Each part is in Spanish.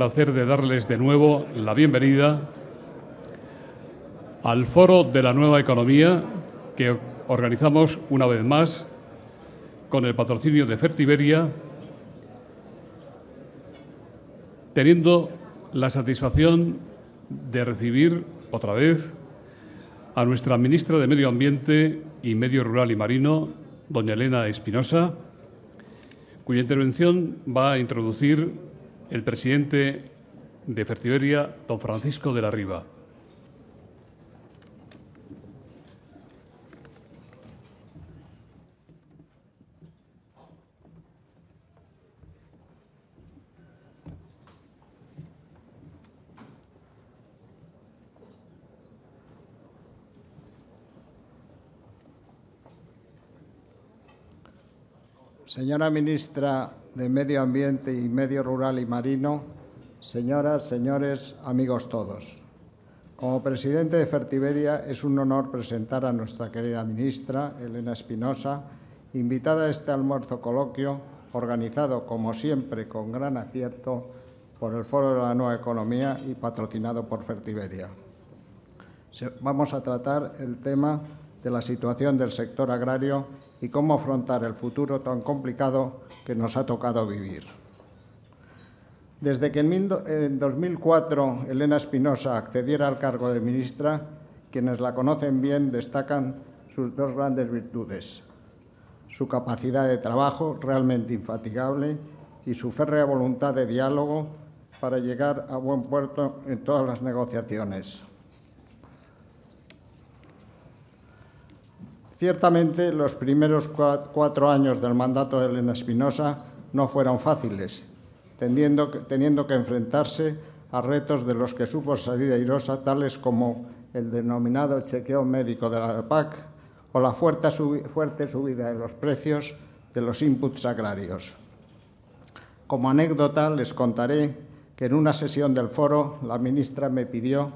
placer de darles de nuevo la bienvenida al Foro de la Nueva Economía que organizamos una vez más con el patrocinio de Fertiberia, teniendo la satisfacción de recibir otra vez a nuestra ministra de Medio Ambiente y Medio Rural y Marino, doña Elena Espinosa, cuya intervención va a introducir el presidente de Fertiberia, don Francisco de la Riva. Señora ministra de Medio Ambiente y Medio Rural y Marino, señoras, señores, amigos todos. Como presidente de Fertiberia es un honor presentar a nuestra querida ministra, Elena Espinosa, invitada a este almuerzo coloquio, organizado, como siempre, con gran acierto por el Foro de la Nueva Economía y patrocinado por Fertiberia. Vamos a tratar el tema de la situación del sector agrario y cómo afrontar el futuro tan complicado que nos ha tocado vivir. Desde que en 2004 Elena Espinosa accediera al cargo de ministra, quienes la conocen bien destacan sus dos grandes virtudes: su capacidad de trabajo realmente infatigable y su férrea voluntad de diálogo para llegar a buen puerto en todas las negociaciones. Ciertamente, los primeros 4 años del mandato de Elena Espinosa no fueron fáciles, teniendo que enfrentarse a retos de los que supo salir airosa, tales como el denominado chequeo médico de la PAC o la fuerte subida de los precios de los inputs agrarios. Como anécdota, les contaré que en una sesión del foro la ministra me pidió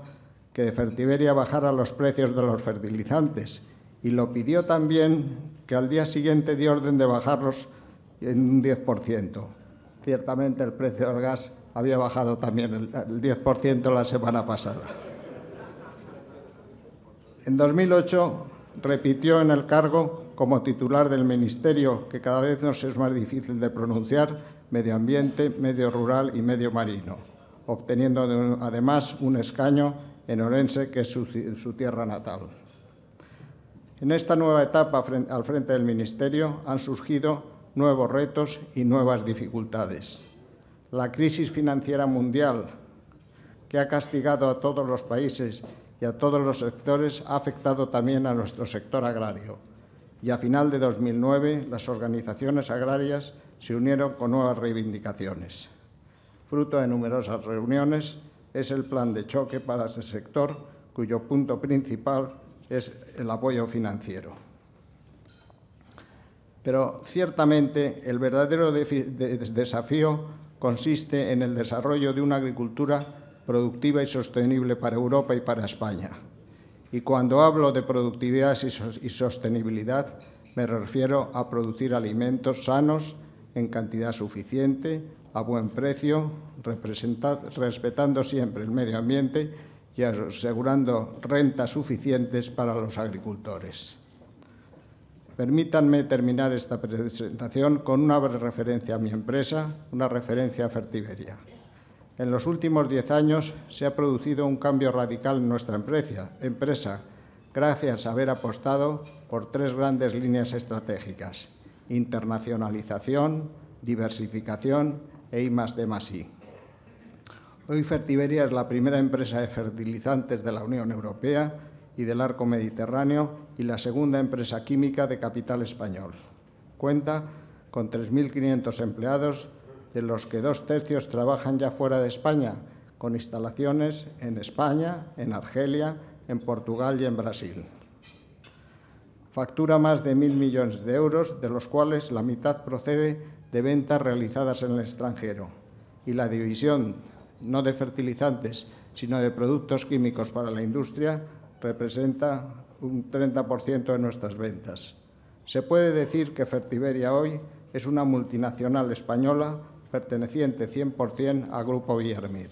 que de Fertiberia bajara los precios de los fertilizantes, y lo pidió también que al día siguiente dio orden de bajarlos en un 10%. Ciertamente el precio del gas había bajado también el 10% la semana pasada. En 2008 repitió en el cargo como titular del Ministerio, que cada vez nos es más difícil de pronunciar, Medio Ambiente, Medio Rural y Medio Marino, obteniendo además un escaño en Orense, que es su tierra natal. En esta nueva etapa al frente del Ministerio han surgido nuevos retos y nuevas dificultades. La crisis financiera mundial, que ha castigado a todos los países y a todos los sectores, ha afectado también a nuestro sector agrario. Y a final de 2009, las organizaciones agrarias se unieron con nuevas reivindicaciones. Fruto de numerosas reuniones es el plan de choque para ese sector, cuyo punto principal es el apoyo financiero. Pero ciertamente el verdadero desafío consiste en el desarrollo de una agricultura productiva y sostenible para Europa y para España. Y cuando hablo de productividad y sostenibilidad, me refiero a producir alimentos sanos, en cantidad suficiente, a buen precio, respetando siempre el medio ambiente y asegurando rentas suficientes para los agricultores. Permítanme terminar esta presentación con una breve referencia a mi empresa, una referencia a Fertiberia. En los últimos 10 años se ha producido un cambio radical en nuestra empresa, gracias a haber apostado por 3 grandes líneas estratégicas: internacionalización, diversificación e I+D+I. Hoy Fertiberia es la primera empresa de fertilizantes de la Unión Europea y del arco mediterráneo y la segunda empresa química de capital español. Cuenta con 3.500 empleados, de los que 2/3 trabajan ya fuera de España, con instalaciones en España, en Argelia, en Portugal y en Brasil. Factura más de 1.000 millones de euros, de los cuales la mitad procede de ventas realizadas en el extranjero, y la división no de fertilizantes, sino de productos químicos para la industria, representa un 30% de nuestras ventas. Se puede decir que Fertiberia hoy es una multinacional española perteneciente 100% al Grupo Villarmir.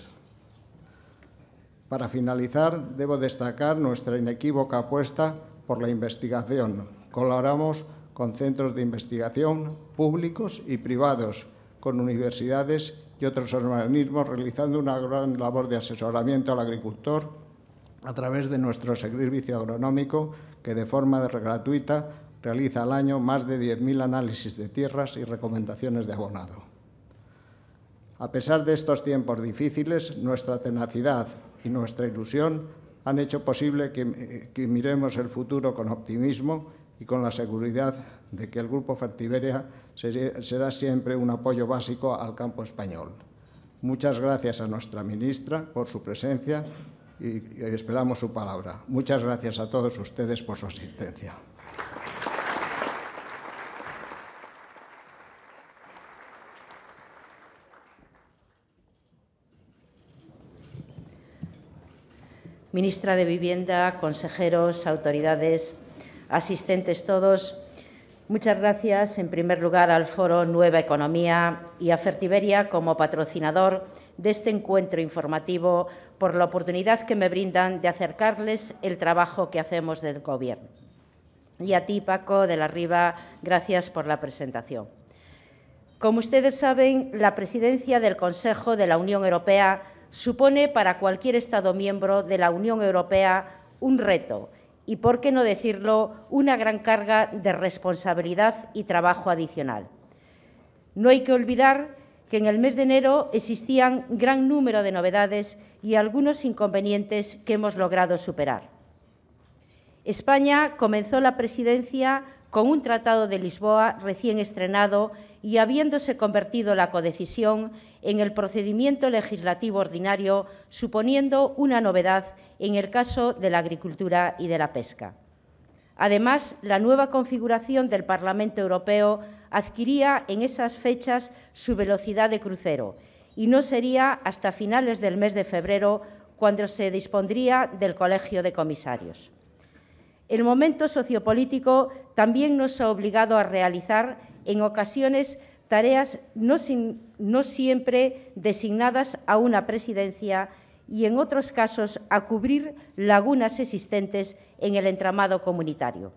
Para finalizar, debo destacar nuestra inequívoca apuesta por la investigación. Colaboramos con centros de investigación públicos y privados, con universidades y otros organismos, realizando una gran labor de asesoramiento al agricultor a través de nuestro servicio agronómico, que de forma gratuita realiza al año más de 10.000 análisis de tierras y recomendaciones de abonado. A pesar de estos tiempos difíciles, nuestra tenacidad y nuestra ilusión han hecho posible que miremos el futuro con optimismo y con la seguridad de que el Grupo Fertiberia será siempre un apoyo básico al campo español. Muchas gracias a nuestra ministra por su presencia y esperamos su palabra. Muchas gracias a todos ustedes por su asistencia. Ministra de Vivienda, consejeros, autoridades, asistentes todos, muchas gracias en primer lugar al Foro Nueva Economía y a Fertiberia como patrocinador de este encuentro informativo por la oportunidad que me brindan de acercarles el trabajo que hacemos del Gobierno. Y a ti, Paco de la Riva, gracias por la presentación. Como ustedes saben, la presidencia del Consejo de la Unión Europea supone para cualquier Estado miembro de la Unión Europea un reto y, por qué no decirlo, una gran carga de responsabilidad y trabajo adicional. No hay que olvidar que en el mes de enero existían gran número de novedades y algunos inconvenientes que hemos logrado superar. España comenzó la presidencia con un Tratado de Lisboa recién estrenado y habiéndose convertido la codecisión en el procedimiento legislativo ordinario, suponiendo una novedad en el caso de la agricultura y de la pesca. Además, la nueva configuración del Parlamento Europeo adquiría en esas fechas su velocidad de crucero y no sería hasta finales del mes de febrero cuando se dispondría del Colegio de Comisarios. El momento sociopolítico también nos ha obligado a realizar, en ocasiones, tareas no siempre designadas a una presidencia y, en otros casos, a cubrir lagunas existentes en el entramado comunitario.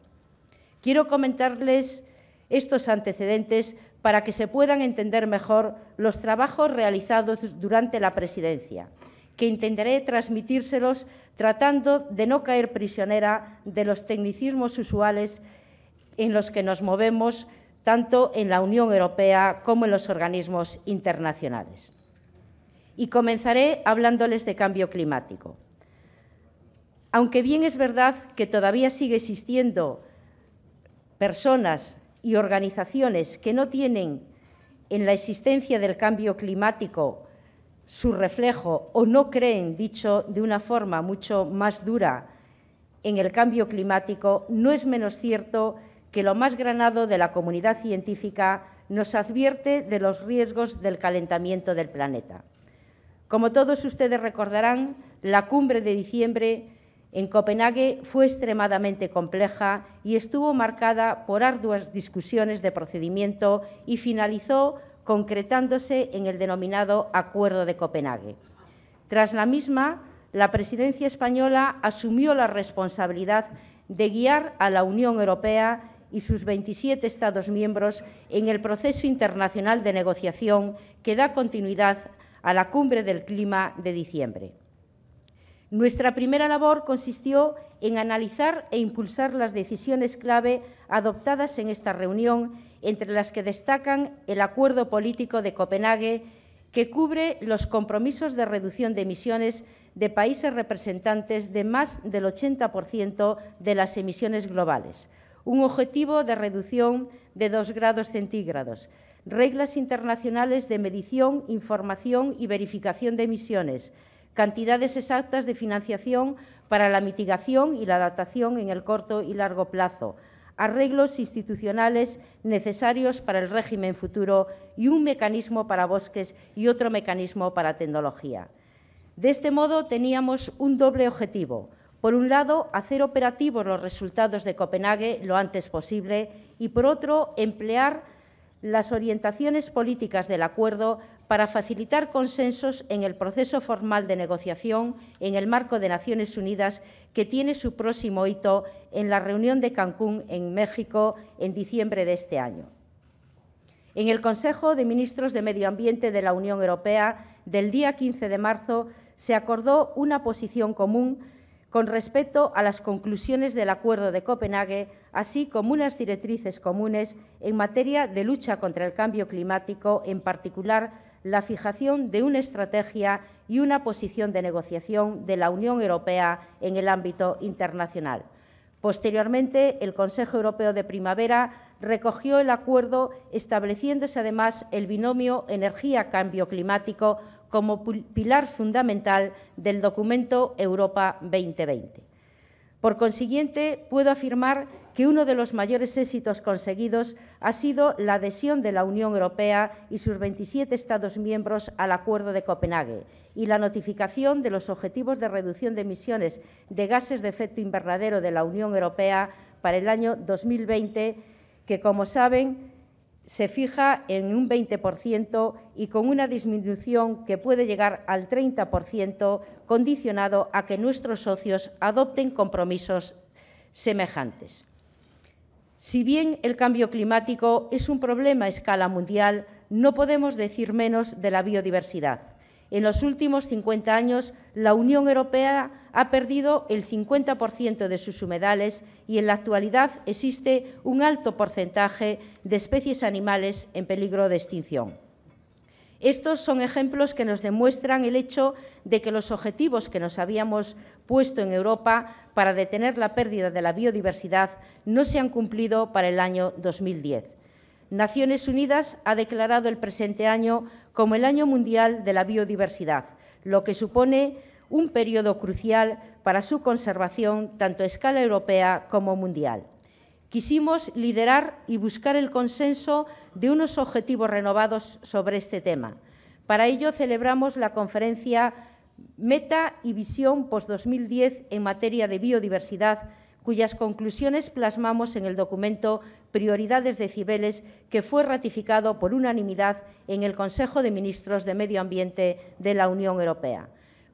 Quiero comentarles estos antecedentes para que se puedan entender mejor los trabajos realizados durante la presidencia, que intentaré transmitírselos tratando de no caer prisionera de los tecnicismos usuales en los que nos movemos tanto en la Unión Europea como en los organismos internacionales. Y comenzaré hablándoles de cambio climático. Aunque bien es verdad que todavía sigue existiendo personas y organizaciones que no tienen en la existencia del cambio climático su reflejo o no creen, dicho de una forma mucho más dura, en el cambio climático, no es menos cierto que lo más granado de la comunidad científica nos advierte de los riesgos del calentamiento del planeta. Como todos ustedes recordarán, la cumbre de diciembre en Copenhague fue extremadamente compleja y estuvo marcada por arduas discusiones de procedimiento y finalizó concretándose en el denominado Acuerdo de Copenhague. Tras la misma, la presidencia española asumió la responsabilidad de guiar a la Unión Europea y sus 27 Estados miembros en el proceso internacional de negociación que da continuidad a la Cumbre del Clima de diciembre. Nuestra primera labor consistió en analizar e impulsar las decisiones clave adoptadas en esta reunión, entre las que destacan el Acuerdo Político de Copenhague, que cubre los compromisos de reducción de emisiones de países representantes de más del 80% de las emisiones globales, un objetivo de reducción de 2 grados centígrados, reglas internacionales de medición, información y verificación de emisiones, cantidades exactas de financiación para la mitigación y la adaptación en el corto y largo plazo, arreglos institucionales necesarios para el régimen futuro y un mecanismo para bosques y otro mecanismo para tecnología. De este modo, teníamos un doble objetivo. Por un lado, hacer operativos los resultados de Copenhague lo antes posible y, por otro, emplear las orientaciones políticas del acuerdo para facilitar consensos en el proceso formal de negociación en el marco de Naciones Unidas, que tiene su próximo hito en la reunión de Cancún, en México, en diciembre de este año. En el Consejo de Ministros de Medio Ambiente de la Unión Europea del día 15 de marzo se acordó una posición común con respecto a las conclusiones del Acuerdo de Copenhague, así como unas directrices comunes en materia de lucha contra el cambio climático, en particular la fijación de una estrategia y una posición de negociación de la Unión Europea en el ámbito internacional. Posteriormente, el Consejo Europeo de Primavera recogió el acuerdo, estableciéndose además el binomio energía-cambio climático como pilar fundamental del documento Europa 2020. Por consiguiente, puedo afirmar que uno de los mayores éxitos conseguidos ha sido la adhesión de la Unión Europea y sus 27 Estados miembros al Acuerdo de Copenhague y la notificación de los objetivos de reducción de emisiones de gases de efecto invernadero de la Unión Europea para el año 2020, que, como saben, se fija en un 20% y con una disminución que puede llegar al 30%, condicionado a que nuestros socios adopten compromisos semejantes. Si bien el cambio climático es un problema a escala mundial, no podemos decir menos de la biodiversidad. En los últimos 50 años, la Unión Europea ha perdido el 50% de sus humedales y en la actualidad existe un alto porcentaje de especies animales en peligro de extinción. Estos son ejemplos que nos demuestran el hecho de que los objetivos que nos habíamos puesto en Europa para detener la pérdida de la biodiversidad no se han cumplido para el año 2010. Naciones Unidas ha declarado el presente año como el Año Mundial de la Biodiversidad, lo que supone un periodo crucial para su conservación tanto a escala europea como mundial. Quisimos liderar y buscar el consenso de unos objetivos renovados sobre este tema. Para ello celebramos la conferencia Meta y Visión Post-2010 en materia de biodiversidad, cuyas conclusiones plasmamos en el documento Prioridades de Cibeles, que fue ratificado por unanimidad en el Consejo de Ministros de Medio Ambiente de la Unión Europea.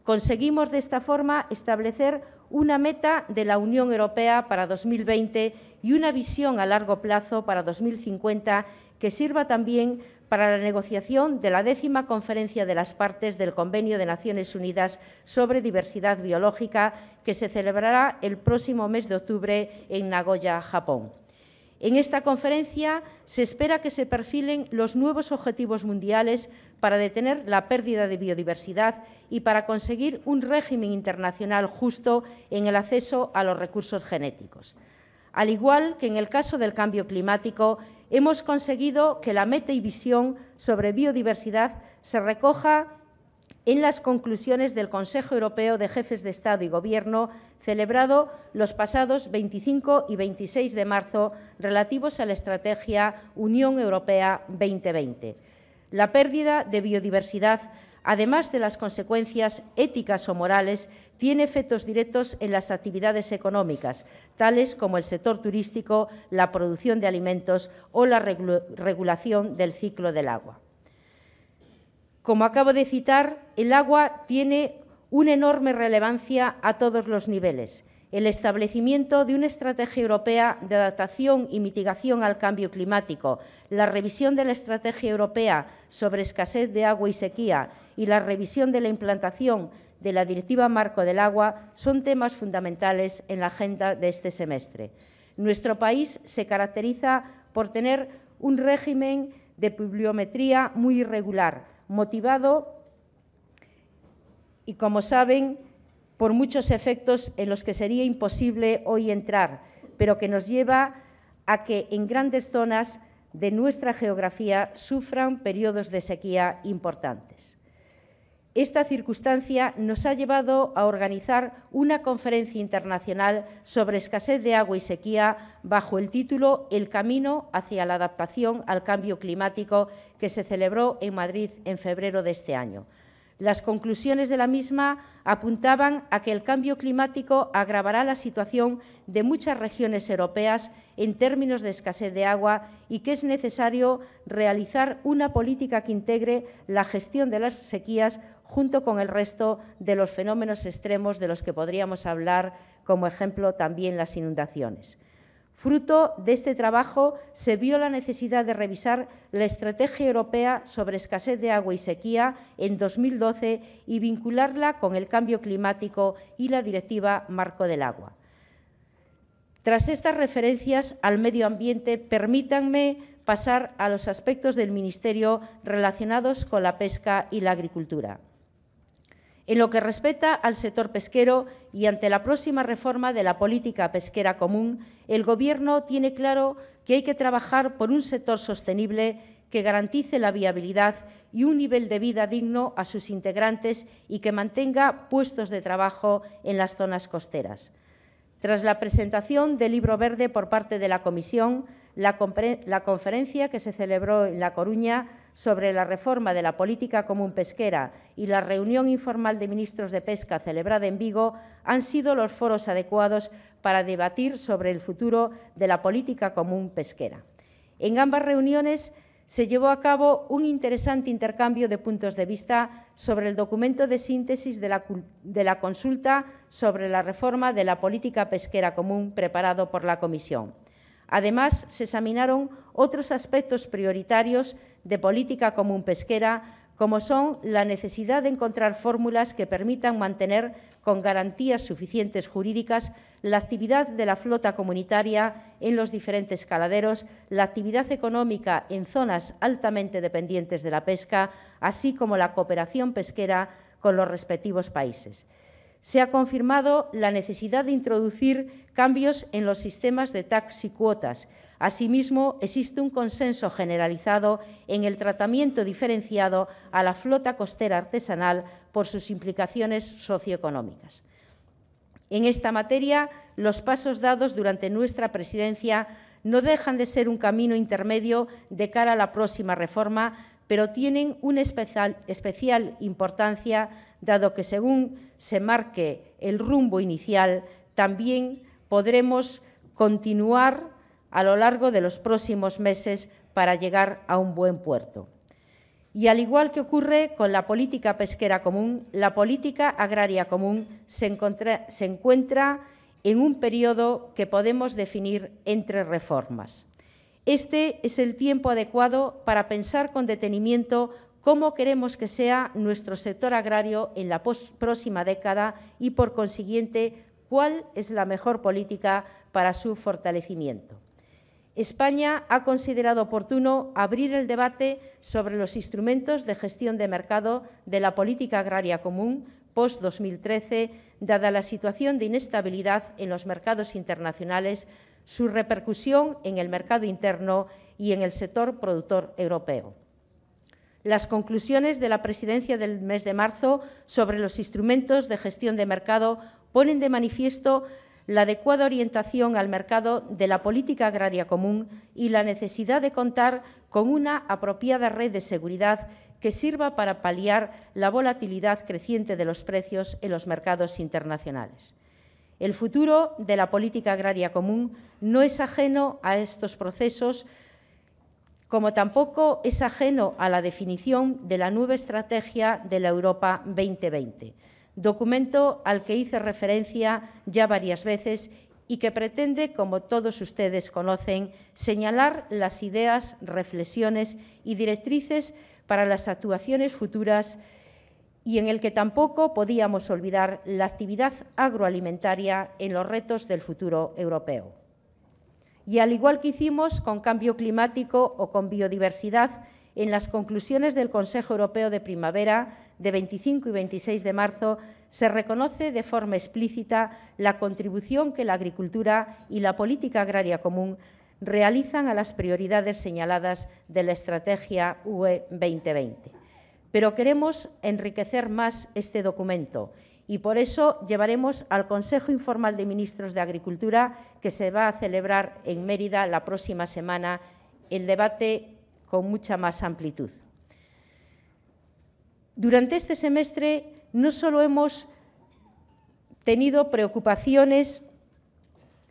Conseguimos de esta forma establecer una meta de la Unión Europea para 2020 y una visión a largo plazo para 2050 que sirva también para la negociación de la 10ª Conferencia de las Partes del Convenio de Naciones Unidas sobre Diversidad Biológica, que se celebrará el próximo mes de octubre en Nagoya, Japón. En esta conferencia se espera que se perfilen los nuevos objetivos mundiales para detener la pérdida de biodiversidad y para conseguir un régimen internacional justo en el acceso a los recursos genéticos. Al igual que en el caso del cambio climático, hemos conseguido que la meta y visión sobre biodiversidad se recoja en las conclusiones del Consejo Europeo de Jefes de Estado y Gobierno, celebrado los pasados 25 y 26 de marzo, relativos a la Estrategia Unión Europea 2020. La pérdida de biodiversidad, además de las consecuencias éticas o morales, tiene efectos directos en las actividades económicas, tales como el sector turístico, la producción de alimentos o la regulación del ciclo del agua. Como acabo de citar, el agua tiene una enorme relevancia a todos los niveles. El establecimiento de una estrategia europea de adaptación y mitigación al cambio climático, la revisión de la estrategia europea sobre escasez de agua y sequía y la revisión de la implantación de la Directiva Marco del Agua son temas fundamentales en la agenda de este semestre. Nuestro país se caracteriza por tener un régimen de pluviometría muy irregular, motivado y, como saben, por muchos efectos en los que sería imposible hoy entrar, pero que nos lleva a que en grandes zonas de nuestra geografía sufran periodos de sequía importantes. Esta circunstancia nos ha llevado a organizar una conferencia internacional sobre escasez de agua y sequía bajo el título El camino hacia la adaptación al cambio climático, que se celebró en Madrid en febrero de este año. Las conclusiones de la misma apuntaban a que el cambio climático agravará la situación de muchas regiones europeas en términos de escasez de agua y que es necesario realizar una política que integre la gestión de las sequías junto con el resto de los fenómenos extremos de los que podríamos hablar, como ejemplo también las inundaciones. Fruto de este trabajo se vio la necesidad de revisar la Estrategia Europea sobre Escasez de Agua y Sequía en 2012 y vincularla con el cambio climático y la Directiva Marco del Agua. Tras estas referencias al medio ambiente, permítanme pasar a los aspectos del Ministerio relacionados con la pesca y la agricultura. En lo que respecta al sector pesquero y ante la próxima reforma de la política pesquera común, el Gobierno tiene claro que hay que trabajar por un sector sostenible que garantice la viabilidad y un nivel de vida digno a sus integrantes y que mantenga puestos de trabajo en las zonas costeras. Tras la presentación del Libro Verde por parte de la Comisión, la conferencia que se celebró en La Coruña sobre la reforma de la política común pesquera y la reunión informal de ministros de Pesca celebrada en Vigo han sido los foros adecuados para debatir sobre el futuro de la política común pesquera. En ambas reuniones se llevó a cabo un interesante intercambio de puntos de vista sobre el documento de síntesis de la consulta sobre la reforma de la política pesquera común preparado por la Comisión. Además, se examinaron otros aspectos prioritarios de política común pesquera, como son la necesidad de encontrar fórmulas que permitan mantener con garantías suficientes jurídicas la actividad de la flota comunitaria en los diferentes caladeros, la actividad económica en zonas altamente dependientes de la pesca, así como la cooperación pesquera con los respectivos países. Se ha confirmado la necesidad de introducir cambios en los sistemas de TAC y cuotas. Asimismo, existe un consenso generalizado en el tratamiento diferenciado a la flota costera artesanal por sus implicaciones socioeconómicas. En esta materia, los pasos dados durante nuestra presidencia no dejan de ser un camino intermedio de cara a la próxima reforma, pero tienen una especial importancia, dado que según se marque el rumbo inicial, también podremos continuar a lo largo de los próximos meses para llegar a un buen puerto. Y al igual que ocurre con la política pesquera común, la política agraria común se encuentra en un periodo que podemos definir entre reformas. Este es el tiempo adecuado para pensar con detenimiento cómo queremos que sea nuestro sector agrario en la próxima década y, por consiguiente, cuál es la mejor política para su fortalecimiento. España ha considerado oportuno abrir el debate sobre los instrumentos de gestión de mercado de la política agraria común post-2013, dada la situación de inestabilidad en los mercados internacionales, su repercusión en el mercado interno y en el sector productor europeo. Las conclusiones de la presidencia del mes de marzo sobre los instrumentos de gestión de mercado ponen de manifiesto la adecuada orientación al mercado de la política agraria común y la necesidad de contar con una apropiada red de seguridad que sirva para paliar la volatilidad creciente de los precios en los mercados internacionales. El futuro de la política agraria común no es ajeno a estos procesos, como tampoco es ajeno a la definición de la nueva estrategia de la Europa 2020, documento al que hice referencia ya varias veces y que pretende, como todos ustedes conocen, señalar las ideas, reflexiones y directrices para las actuaciones futuras y en el que tampoco podíamos olvidar la actividad agroalimentaria en los retos del futuro europeo. Y al igual que hicimos con cambio climático o con biodiversidad, en las conclusiones del Consejo Europeo de Primavera de 25 y 26 de marzo se reconoce de forma explícita la contribución que la agricultura y la política agraria común realizan a las prioridades señaladas de la Estrategia UE 2020. Pero queremos enriquecer más este documento y por eso llevaremos al Consejo Informal de Ministros de Agricultura, que se va a celebrar en Mérida la próxima semana, el debate con mucha más amplitud. Durante este semestre no solo hemos tenido preocupaciones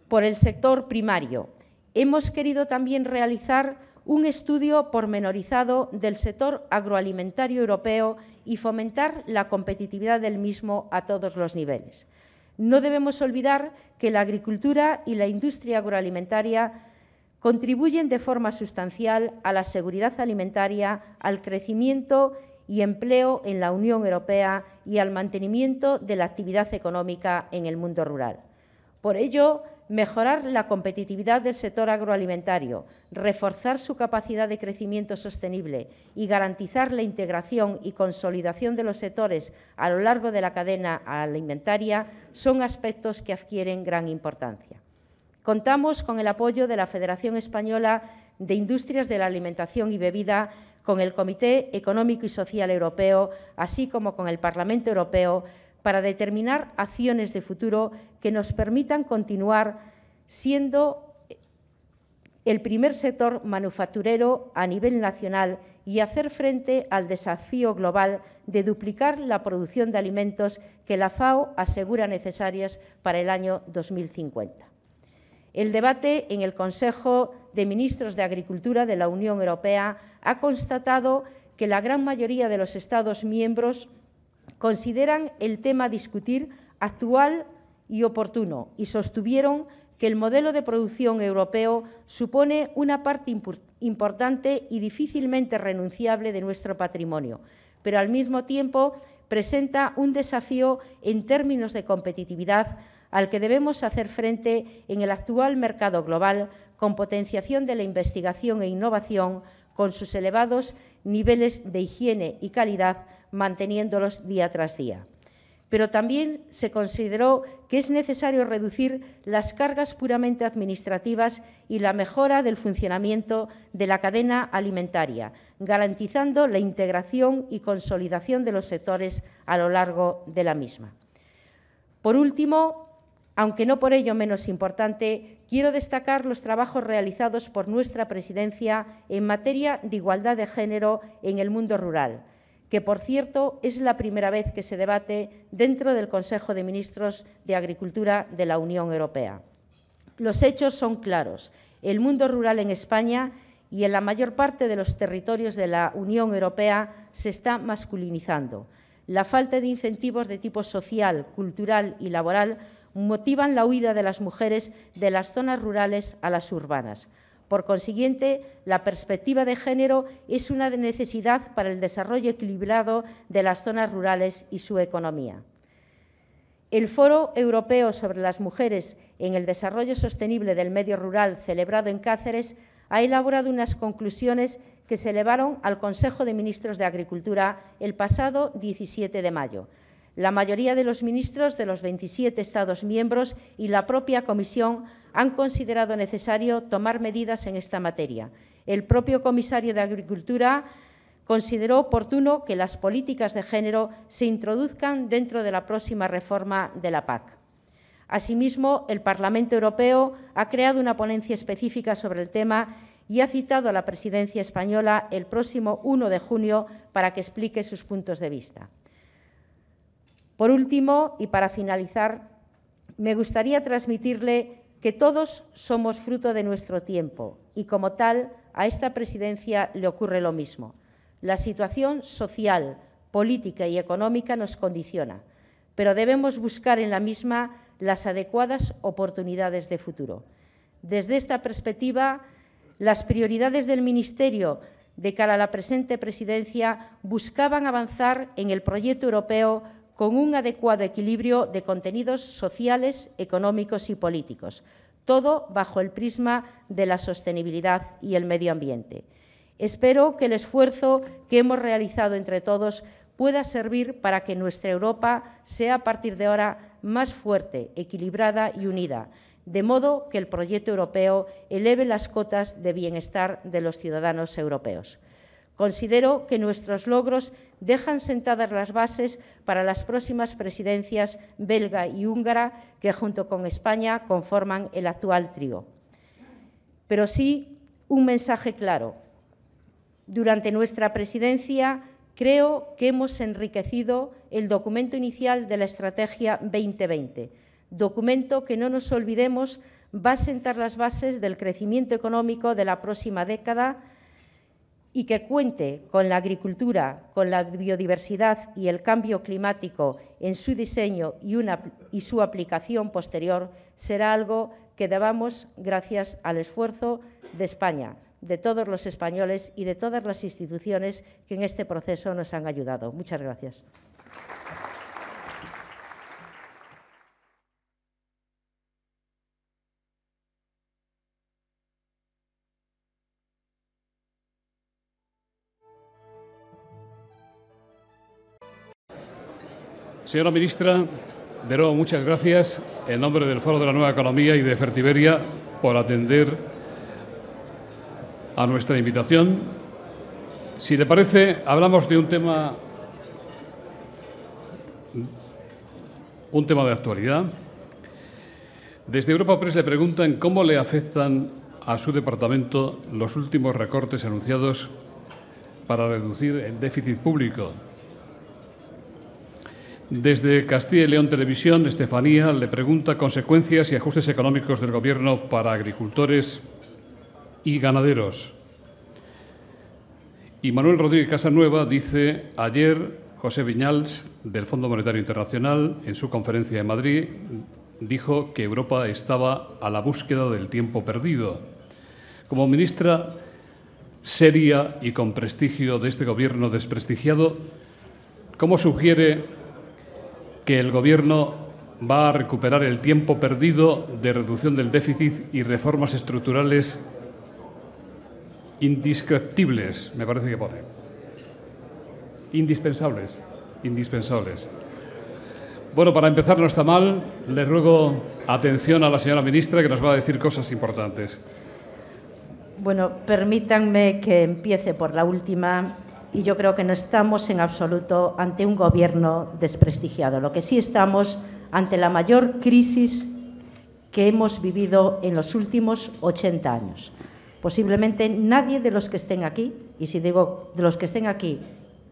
por el sector primario, hemos querido también realizar un estudio pormenorizado del sector agroalimentario europeo y fomentar la competitividad del mismo a todos los niveles. No debemos olvidar que la agricultura y la industria agroalimentaria contribuyen de forma sustancial a la seguridad alimentaria, al crecimiento y empleo en la Unión Europea y al mantenimiento de la actividad económica en el mundo rural. Por ello, mejorar la competitividad del sector agroalimentario, reforzar su capacidad de crecimiento sostenible y garantizar la integración y consolidación de los sectores a lo largo de la cadena alimentaria son aspectos que adquieren gran importancia. Contamos con el apoyo de la Federación Española de Industrias de la Alimentación y Bebida, con el Comité Económico y Social Europeo, así como con el Parlamento Europeo, para determinar acciones de futuro que nos permitan continuar siendo el primer sector manufacturero a nivel nacional y hacer frente al desafío global de duplicar la producción de alimentos que la FAO asegura necesarias para el año 2050. El debate en el Consejo de Ministros de Agricultura de la Unión Europea ha constatado que la gran mayoría de los Estados miembros consideran el tema a discutir actual y oportuno y sostuvieron que el modelo de producción europeo supone una parte importante y difícilmente renunciable de nuestro patrimonio, pero al mismo tiempo presenta un desafío en términos de competitividad al que debemos hacer frente en el actual mercado global, con potenciación de la investigación e innovación, con sus elevados niveles de higiene y calidad, manteniéndolos día tras día. Pero también se consideró que es necesario reducir las cargas puramente administrativas y la mejora del funcionamiento de la cadena alimentaria, garantizando la integración y consolidación de los sectores a lo largo de la misma. Por último, aunque no por ello menos importante, quiero destacar los trabajos realizados por nuestra presidencia en materia de igualdad de género en el mundo rural, que, por cierto, es la primera vez que se debate dentro del Consejo de Ministros de Agricultura de la Unión Europea. Los hechos son claros. El mundo rural en España y en la mayor parte de los territorios de la Unión Europea se está masculinizando. La falta de incentivos de tipo social, cultural y laboral motivan la huida de las mujeres de las zonas rurales a las urbanas. Por consiguiente, la perspectiva de género es una necesidad para el desarrollo equilibrado de las zonas rurales y su economía. El Foro Europeo sobre las Mujeres en el Desarrollo Sostenible del Medio Rural, celebrado en Cáceres, ha elaborado unas conclusiones que se elevaron al Consejo de Ministros de Agricultura el pasado 17 de mayo. La mayoría de los ministros de los 27 Estados miembros y la propia Comisión han considerado necesario tomar medidas en esta materia. El propio comisario de Agricultura consideró oportuno que las políticas de género se introduzcan dentro de la próxima reforma de la PAC. Asimismo, el Parlamento Europeo ha creado una ponencia específica sobre el tema y ha citado a la presidencia española el próximo 1 de junio para que explique sus puntos de vista. Por último, y para finalizar, me gustaría transmitirle que todos somos fruto de nuestro tiempo y, como tal, a esta presidencia le ocurre lo mismo. La situación social, política y económica nos condiciona, pero debemos buscar en la misma las adecuadas oportunidades de futuro. Desde esta perspectiva, las prioridades del Ministerio de cara a la presente presidencia buscaban avanzar en el proyecto europeo con un adecuado equilibrio de contenidos sociales, económicos y políticos, todo bajo el prisma de la sostenibilidad y el medio ambiente. Espero que el esfuerzo que hemos realizado entre todos pueda servir para que nuestra Europa sea a partir de ahora más fuerte, equilibrada y unida, de modo que el proyecto europeo eleve las cotas de bienestar de los ciudadanos europeos. Considero que nuestros logros dejan sentadas las bases para las próximas presidencias belga y húngara que, junto con España, conforman el actual trío. Pero sí un mensaje claro. Durante nuestra presidencia creo que hemos enriquecido el documento inicial de la Estrategia 2020, documento que, no nos olvidemos, va a sentar las bases del crecimiento económico de la próxima década y que cuente con la agricultura, con la biodiversidad y el cambio climático en su diseño y su aplicación posterior, será algo que debamos gracias al esfuerzo de España, de todos los españoles y de todas las instituciones que en este proceso nos han ayudado. Muchas gracias. Señora ministra, de nuevo muchas gracias en nombre del Foro de la Nueva Economía y de Fertiberia por atender a nuestra invitación. Si le parece, hablamos de un tema de actualidad. Desde Europa Press le preguntan cómo le afectan a su departamento los últimos recortes anunciados para reducir el déficit público. Desde Castilla y León Televisión, Estefanía le pregunta consecuencias y ajustes económicos del Gobierno para agricultores y ganaderos. Y Manuel Rodríguez Casanueva dice: ayer José Viñals, del Fondo Monetario Internacional, en su conferencia en Madrid, dijo que Europa estaba a la búsqueda del tiempo perdido. Como ministra seria y con prestigio de este Gobierno desprestigiado, ¿cómo sugiere que el Gobierno va a recuperar el tiempo perdido de reducción del déficit y reformas estructurales indescriptibles, me parece que pone? Indispensables. Bueno, para empezar no está mal. Le ruego atención a la señora ministra, que nos va a decir cosas importantes. Bueno, permítanme que empiece por la última. Y yo creo que no estamos en absoluto ante un Gobierno desprestigiado. Lo que sí estamos ante la mayor crisis que hemos vivido en los últimos 80 años. Posiblemente nadie de los que estén aquí, y si digo de los que estén aquí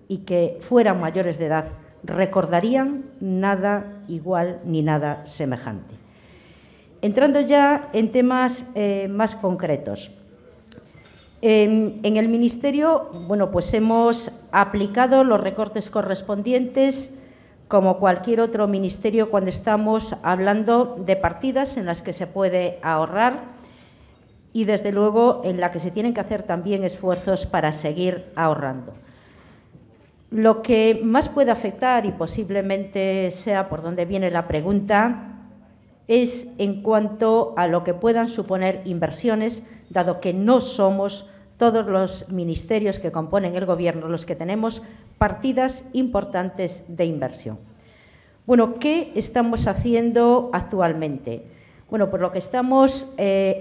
y que fueran mayores de edad, recordarían nada igual ni nada semejante. Entrando ya en temas más concretos. En el Ministerio, bueno, pues hemos aplicado los recortes correspondientes como cualquier otro ministerio cuando estamos hablando de partidas en las que se puede ahorrar y, desde luego, en la que se tienen que hacer también esfuerzos para seguir ahorrando. Lo que más puede afectar, y posiblemente sea por donde viene la pregunta, es en cuanto a lo que puedan suponer inversiones, dado que no somos todos los ministerios que componen el Gobierno los que tenemos partidas importantes de inversión. Bueno, ¿qué estamos haciendo actualmente? Bueno, pues lo que estamos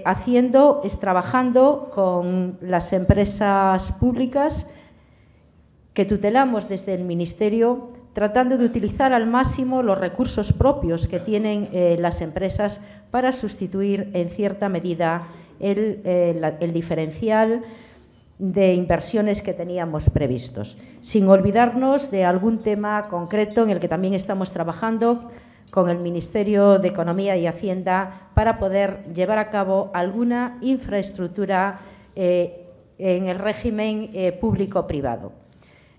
haciendo es trabajando con las empresas públicas que tutelamos desde el Ministerio, tratando de utilizar al máximo los recursos propios que tienen las empresas para sustituir en cierta medida el diferencial de inversiones que teníamos previstos, sin olvidarnos de algún tema concreto en el que también estamos trabajando con el Ministerio de Economía y Hacienda para poder llevar a cabo alguna infraestructura en el régimen público-privado.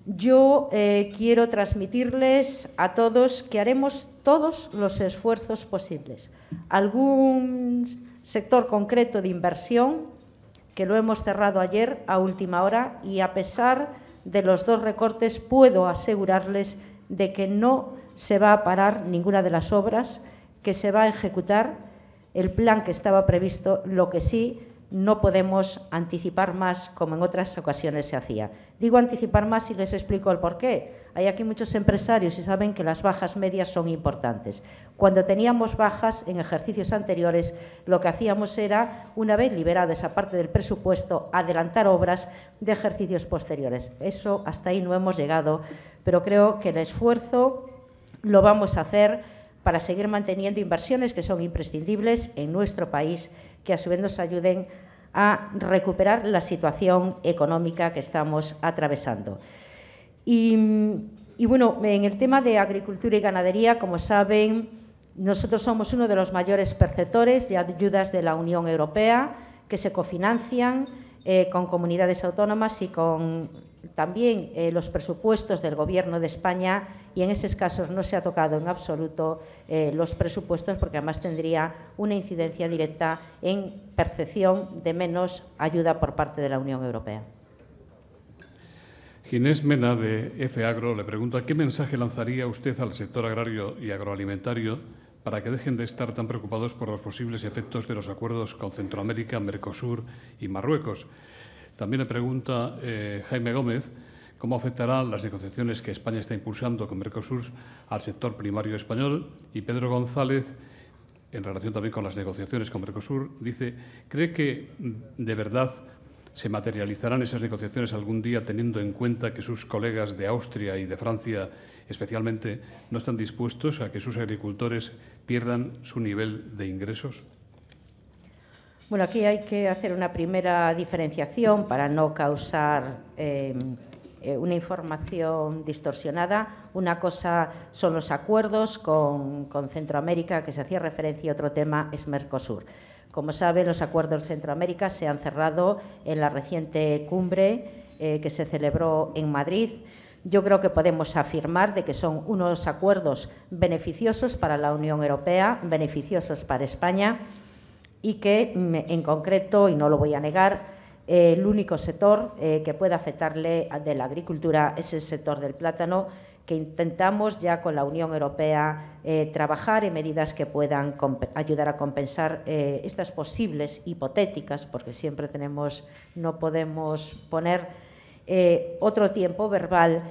Yo quiero transmitirles a todos que haremos todos los esfuerzos posibles. Algún sector concreto de inversión que lo hemos cerrado ayer a última hora y, a pesar de los dos recortes, puedo asegurarles de que no se va a parar ninguna de las obras, que se va a ejecutar el plan que estaba previsto. Lo que sí, no podemos anticipar más como en otras ocasiones se hacía. Digo anticipar más y les explico el porqué. Hay aquí muchos empresarios y saben que las bajas medias son importantes. Cuando teníamos bajas en ejercicios anteriores, lo que hacíamos era, una vez liberada esa parte del presupuesto, adelantar obras de ejercicios posteriores. Eso, hasta ahí no hemos llegado, pero creo que el esfuerzo lo vamos a hacer para seguir manteniendo inversiones que son imprescindibles en nuestro país, que a su vez nos ayuden a recuperar la situación económica que estamos atravesando. Y bueno, en el tema de agricultura y ganadería, como saben, nosotros somos uno de los mayores perceptores de ayudas de la Unión Europea que se cofinancian con comunidades autónomas y con también los presupuestos del Gobierno de España, y en esos casos no se ha tocado en absoluto los presupuestos, porque además tendría una incidencia directa en percepción de menos ayuda por parte de la Unión Europea. Ginés Mena, de FAgro, le pregunta ¿qué mensaje lanzaría usted al sector agrario y agroalimentario para que dejen de estar tan preocupados por los posibles efectos de los acuerdos con Centroamérica, Mercosur y Marruecos? También le pregunta Jaime Gómez cómo afectarán las negociaciones que España está impulsando con Mercosur al sector primario español. Y Pedro González, en relación también con las negociaciones con Mercosur, dice, ¿cree que de verdad se materializarán esas negociaciones algún día, teniendo en cuenta que sus colegas de Austria y de Francia especialmente no están dispuestos a que sus agricultores pierdan su nivel de ingresos? Bueno, aquí hay que hacer una primera diferenciación para no causar una información distorsionada. Una cosa son los acuerdos con Centroamérica, que se hacía referencia, y otro tema es Mercosur. Como saben, los acuerdos de Centroamérica se han cerrado en la reciente cumbre que se celebró en Madrid. Yo creo que podemos afirmar de que son unos acuerdos beneficiosos para la Unión Europea, beneficiosos para España, y que, en concreto, y no lo voy a negar, el único sector que puede afectarle de la agricultura es el sector del plátano, que intentamos ya con la Unión Europea trabajar en medidas que puedan ayudar a compensar estas posibles hipotéticas, porque siempre no podemos poner otro tiempo verbal,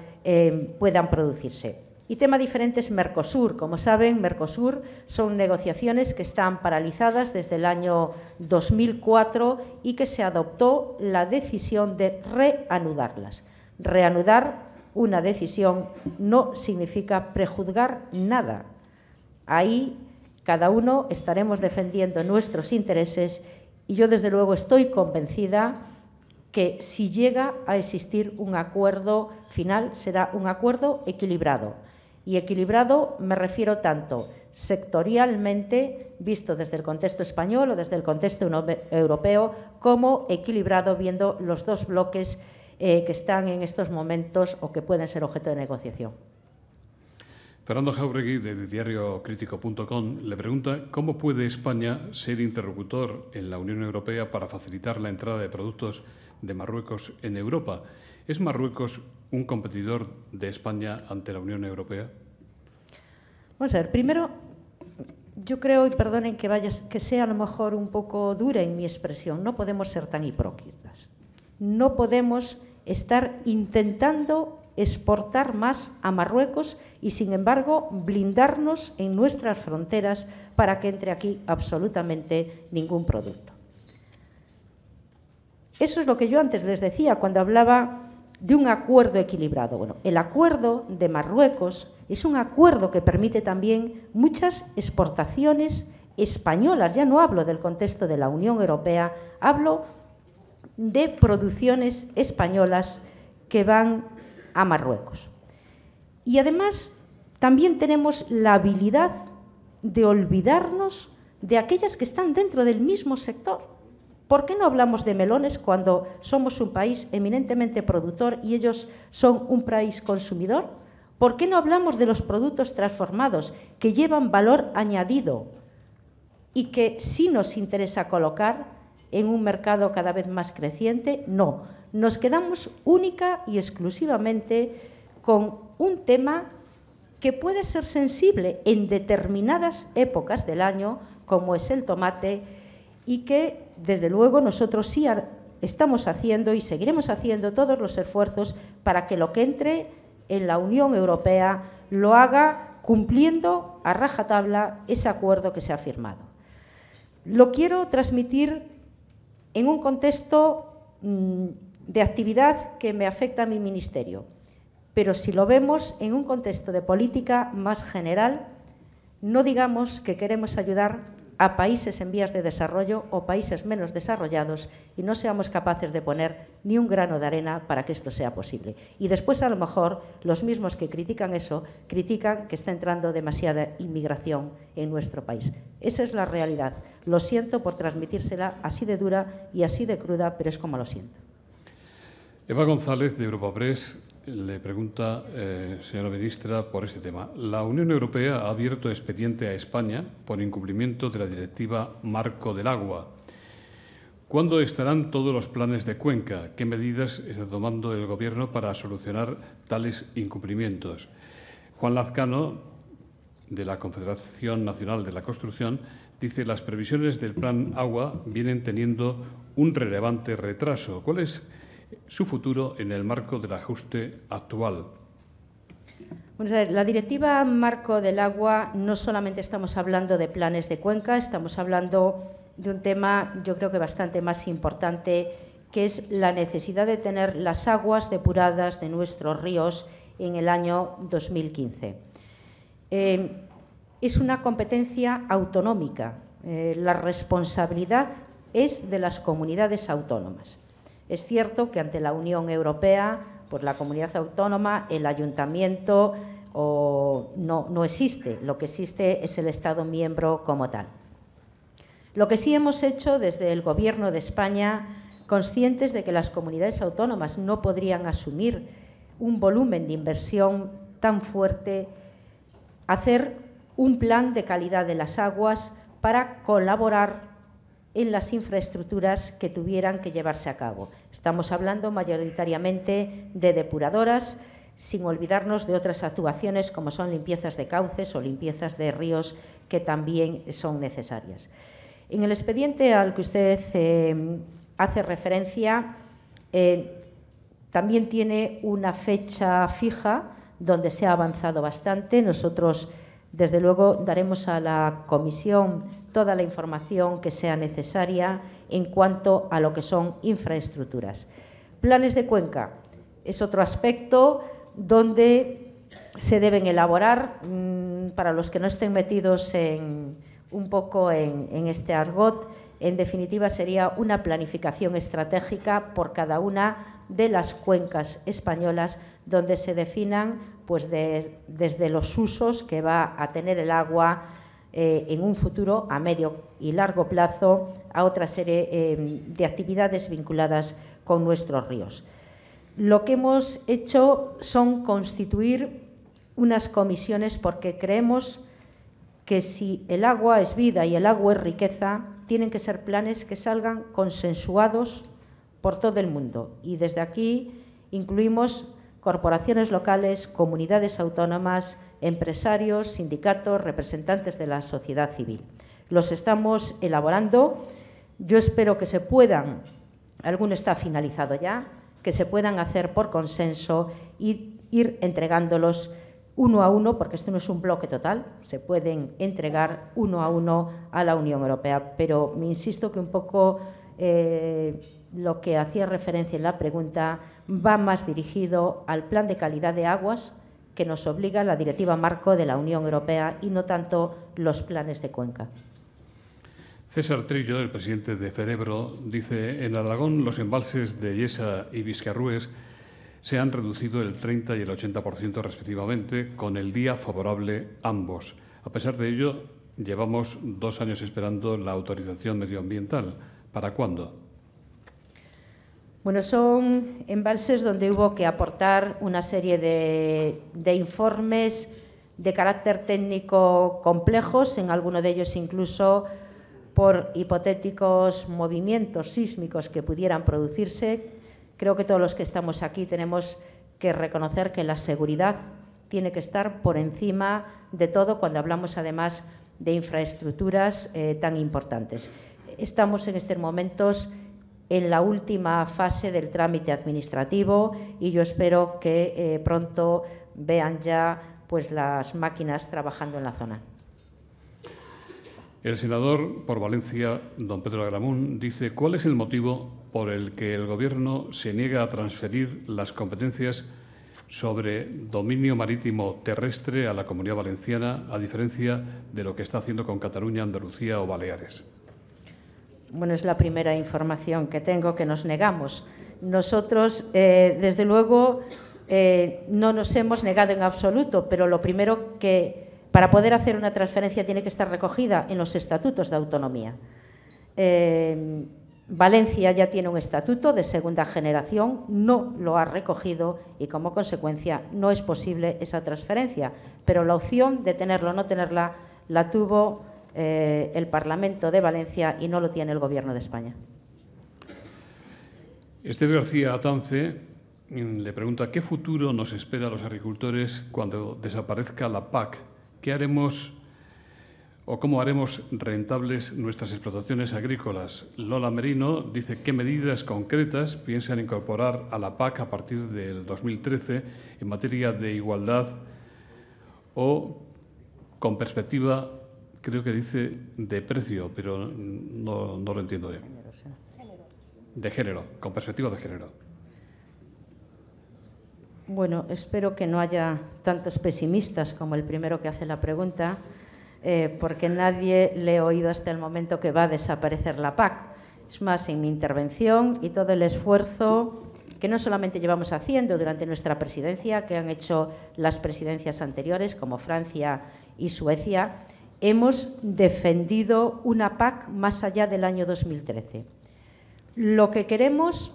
puedan producirse. Y tema diferente es Mercosur. Como saben, Mercosur son negociaciones que están paralizadas desde el año 2004 y que se adoptó la decisión de reanudarlas. Reanudar una decisión no significa prejuzgar nada. Ahí cada uno estaremos defendiendo nuestros intereses y yo, desde luego, estoy convencida que si llega a existir un acuerdo final, será un acuerdo equilibrado. Y equilibrado me refiero tanto sectorialmente, visto desde el contexto español o desde el contexto europeo, como equilibrado viendo los dos bloques que están en estos momentos o que pueden ser objeto de negociación. Fernando Jáuregui, de diariocrítico.com, le pregunta cómo puede España ser interlocutor en la Unión Europea para facilitar la entrada de productos de Marruecos en Europa. ¿Es Marruecos un competidor de España ante la Unión Europea? Vamos a ver, primero, yo creo, y perdonen que sea a lo mejor un poco dura en mi expresión, no podemos ser tan hipócritas. No podemos estar intentando exportar más a Marruecos y, sin embargo, blindarnos en nuestras fronteras para que entre aquí absolutamente ningún producto. Eso es lo que yo antes les decía cuando hablaba de un acuerdo equilibrado. Bueno, el acuerdo de Marruecos es un acuerdo que permite también muchas exportaciones españolas. Ya no hablo del contexto de la Unión Europea, hablo de producciones españolas que van a Marruecos. Y además también tenemos la habilidad de olvidarnos de aquellas que están dentro del mismo sector. ¿Por qué no hablamos de melones cuando somos un país eminentemente productor y ellos son un país consumidor? ¿Por qué no hablamos de los productos transformados que llevan valor añadido y que sí nos interesa colocar en un mercado cada vez más creciente? No, nos quedamos única y exclusivamente con un tema que puede ser sensible en determinadas épocas del año, como es el tomate, y que, desde luego, nosotros sí estamos haciendo y seguiremos haciendo todos los esfuerzos para que lo que entre en la Unión Europea lo haga cumpliendo a rajatabla ese acuerdo que se ha firmado. Lo quiero transmitir en un contexto de actividad que me afecta a mi ministerio, pero si lo vemos en un contexto de política más general, no digamos que queremos ayudar a países en vías de desarrollo o países menos desarrollados y no seamos capaces de poner ni un grano de arena para que esto sea posible. Y después, a lo mejor, los mismos que critican eso, critican que está entrando demasiada inmigración en nuestro país. Esa es la realidad. Lo siento por transmitírsela así de dura y así de cruda, pero es como lo siento. Eva González, de Europa Press, le pregunta, señora ministra, por este tema. La Unión Europea ha abierto expediente a España por incumplimiento de la Directiva Marco del Agua. ¿Cuándo estarán todos los planes de Cuenca? ¿Qué medidas está tomando el Gobierno para solucionar tales incumplimientos? Juan Lazcano, de la Confederación Nacional de la Construcción, dice: las previsiones del Plan Agua vienen teniendo un relevante retraso. ¿Cuál es su futuro en el marco del ajuste actual? Bueno, la Directiva Marco del Agua, no solamente estamos hablando de planes de Cuenca, estamos hablando de un tema, yo creo que bastante más importante, que es la necesidad de tener las aguas depuradas de nuestros ríos en el año 2015. Es una competencia autonómica. La responsabilidad es de las comunidades autónomas. Es cierto que ante la Unión Europea, pues la comunidad autónoma, el ayuntamiento no existe. Lo que existe es el Estado miembro como tal. Lo que sí hemos hecho desde el Gobierno de España, conscientes de que las comunidades autónomas no podrían asumir un volumen de inversión tan fuerte, hacer un plan de calidad de las aguas para colaborar en las infraestructuras que tuvieran que llevarse a cabo. Estamos hablando mayoritariamente de depuradoras, sin olvidarnos de otras actuaciones como son limpiezas de cauces o limpiezas de ríos que también son necesarias. En el expediente al que usted hace referencia, también tiene una fecha fija donde se ha avanzado bastante. Nosotros, desde luego, daremos a la Comisión toda la información que sea necesaria en cuanto a lo que son infraestructuras. Planes de Cuenca es otro aspecto donde se deben elaborar, para los que no estén metidos un poco en este argot, en definitiva sería una planificación estratégica por cada una de las cuencas españolas, donde se definan pues desde los usos que va a tener el agua en un futuro a medio y largo plazo, a otra serie de actividades vinculadas con nuestros ríos. Lo que hemos hecho son constituir unas comisiones porque creemos que si el agua es vida y el agua es riqueza, tienen que ser planes que salgan consensuados por todo el mundo. Y desde aquí incluimos corporaciones locales, comunidades autónomas, empresarios, sindicatos, representantes de la sociedad civil. Los estamos elaborando. Yo espero que se puedan, alguno está finalizado ya, que se puedan hacer por consenso y ir entregándolos uno a uno, porque esto no es un bloque total, se pueden entregar uno a uno a la Unión Europea. Pero me insisto que un poco lo que hacía referencia en la pregunta va más dirigido al plan de calidad de aguas que nos obliga la Directiva Marco de la Unión Europea y no tanto los planes de Cuenca. César Trillo, el presidente de Ferebro, dice: en Aragón los embalses de Yesa y Viscarrues se han reducido el 30 y el 80% respectivamente, con el día favorable ambos. A pesar de ello, llevamos 2 años esperando la autorización medioambiental. ¿Para cuándo? Bueno, son embalses donde hubo que aportar una serie de informes de carácter técnico complejos, en alguno de ellos incluso por hipotéticos movimientos sísmicos que pudieran producirse. Creo que todos los que estamos aquí tenemos que reconocer que la seguridad tiene que estar por encima de todo cuando hablamos además de infraestructuras tan importantes. Estamos en estos momentos en la última fase del trámite administrativo y yo espero que pronto vean ya pues las máquinas trabajando en la zona. El senador por Valencia, don Pedro Agramunt, dice: ¿cuál es el motivo por el que el Gobierno se niega a transferir las competencias sobre dominio marítimo terrestre a la Comunidad Valenciana, a diferencia de lo que está haciendo con Cataluña, Andalucía o Baleares? Bueno, es la primera información que tengo, que nos negamos. Nosotros, desde luego, no nos hemos negado en absoluto, pero lo primero que, para poder hacer una transferencia, tiene que estar recogida en los estatutos de autonomía. Valencia ya tiene un estatuto de segunda generación, no lo ha recogido y, como consecuencia, no es posible esa transferencia. Pero la opción de tenerla o no tenerla la tuvo el Parlamento de Valencia y no lo tiene el Gobierno de España. Esther García Atance le pregunta: ¿qué futuro nos espera a los agricultores cuando desaparezca la PAC? ¿Qué haremos o cómo haremos rentables nuestras explotaciones agrícolas? Lola Merino dice: ¿qué medidas concretas piensan incorporar a la PAC a partir del 2013 en materia de igualdad o con perspectiva, creo que dice, de precio, pero no lo entiendo bien? De género, con perspectiva de género. Bueno, espero que no haya tantos pesimistas como el primero que hace la pregunta, porque nadie le he oído hasta el momento que va a desaparecer la PAC. Es más, en mi intervención y todo el esfuerzo que no solamente llevamos haciendo durante nuestra presidencia, que han hecho las presidencias anteriores, como Francia y Suecia, hemos defendido una PAC más allá del año 2013. Lo que queremos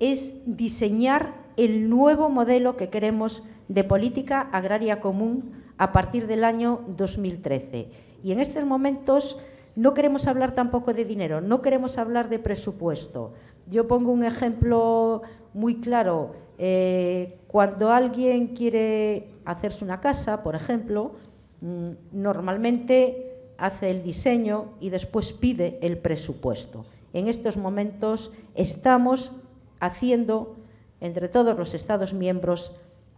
es diseñar el nuevo modelo que queremos de política agraria común a partir del año 2013. Y en estos momentos no queremos hablar tampoco de dinero, no queremos hablar de presupuesto. Yo pongo un ejemplo muy claro. Cuando alguien quiere hacerse una casa, por ejemplo, normalmente hace el diseño y después pide el presupuesto. En estos momentos estamos haciendo, entre todos los Estados miembros,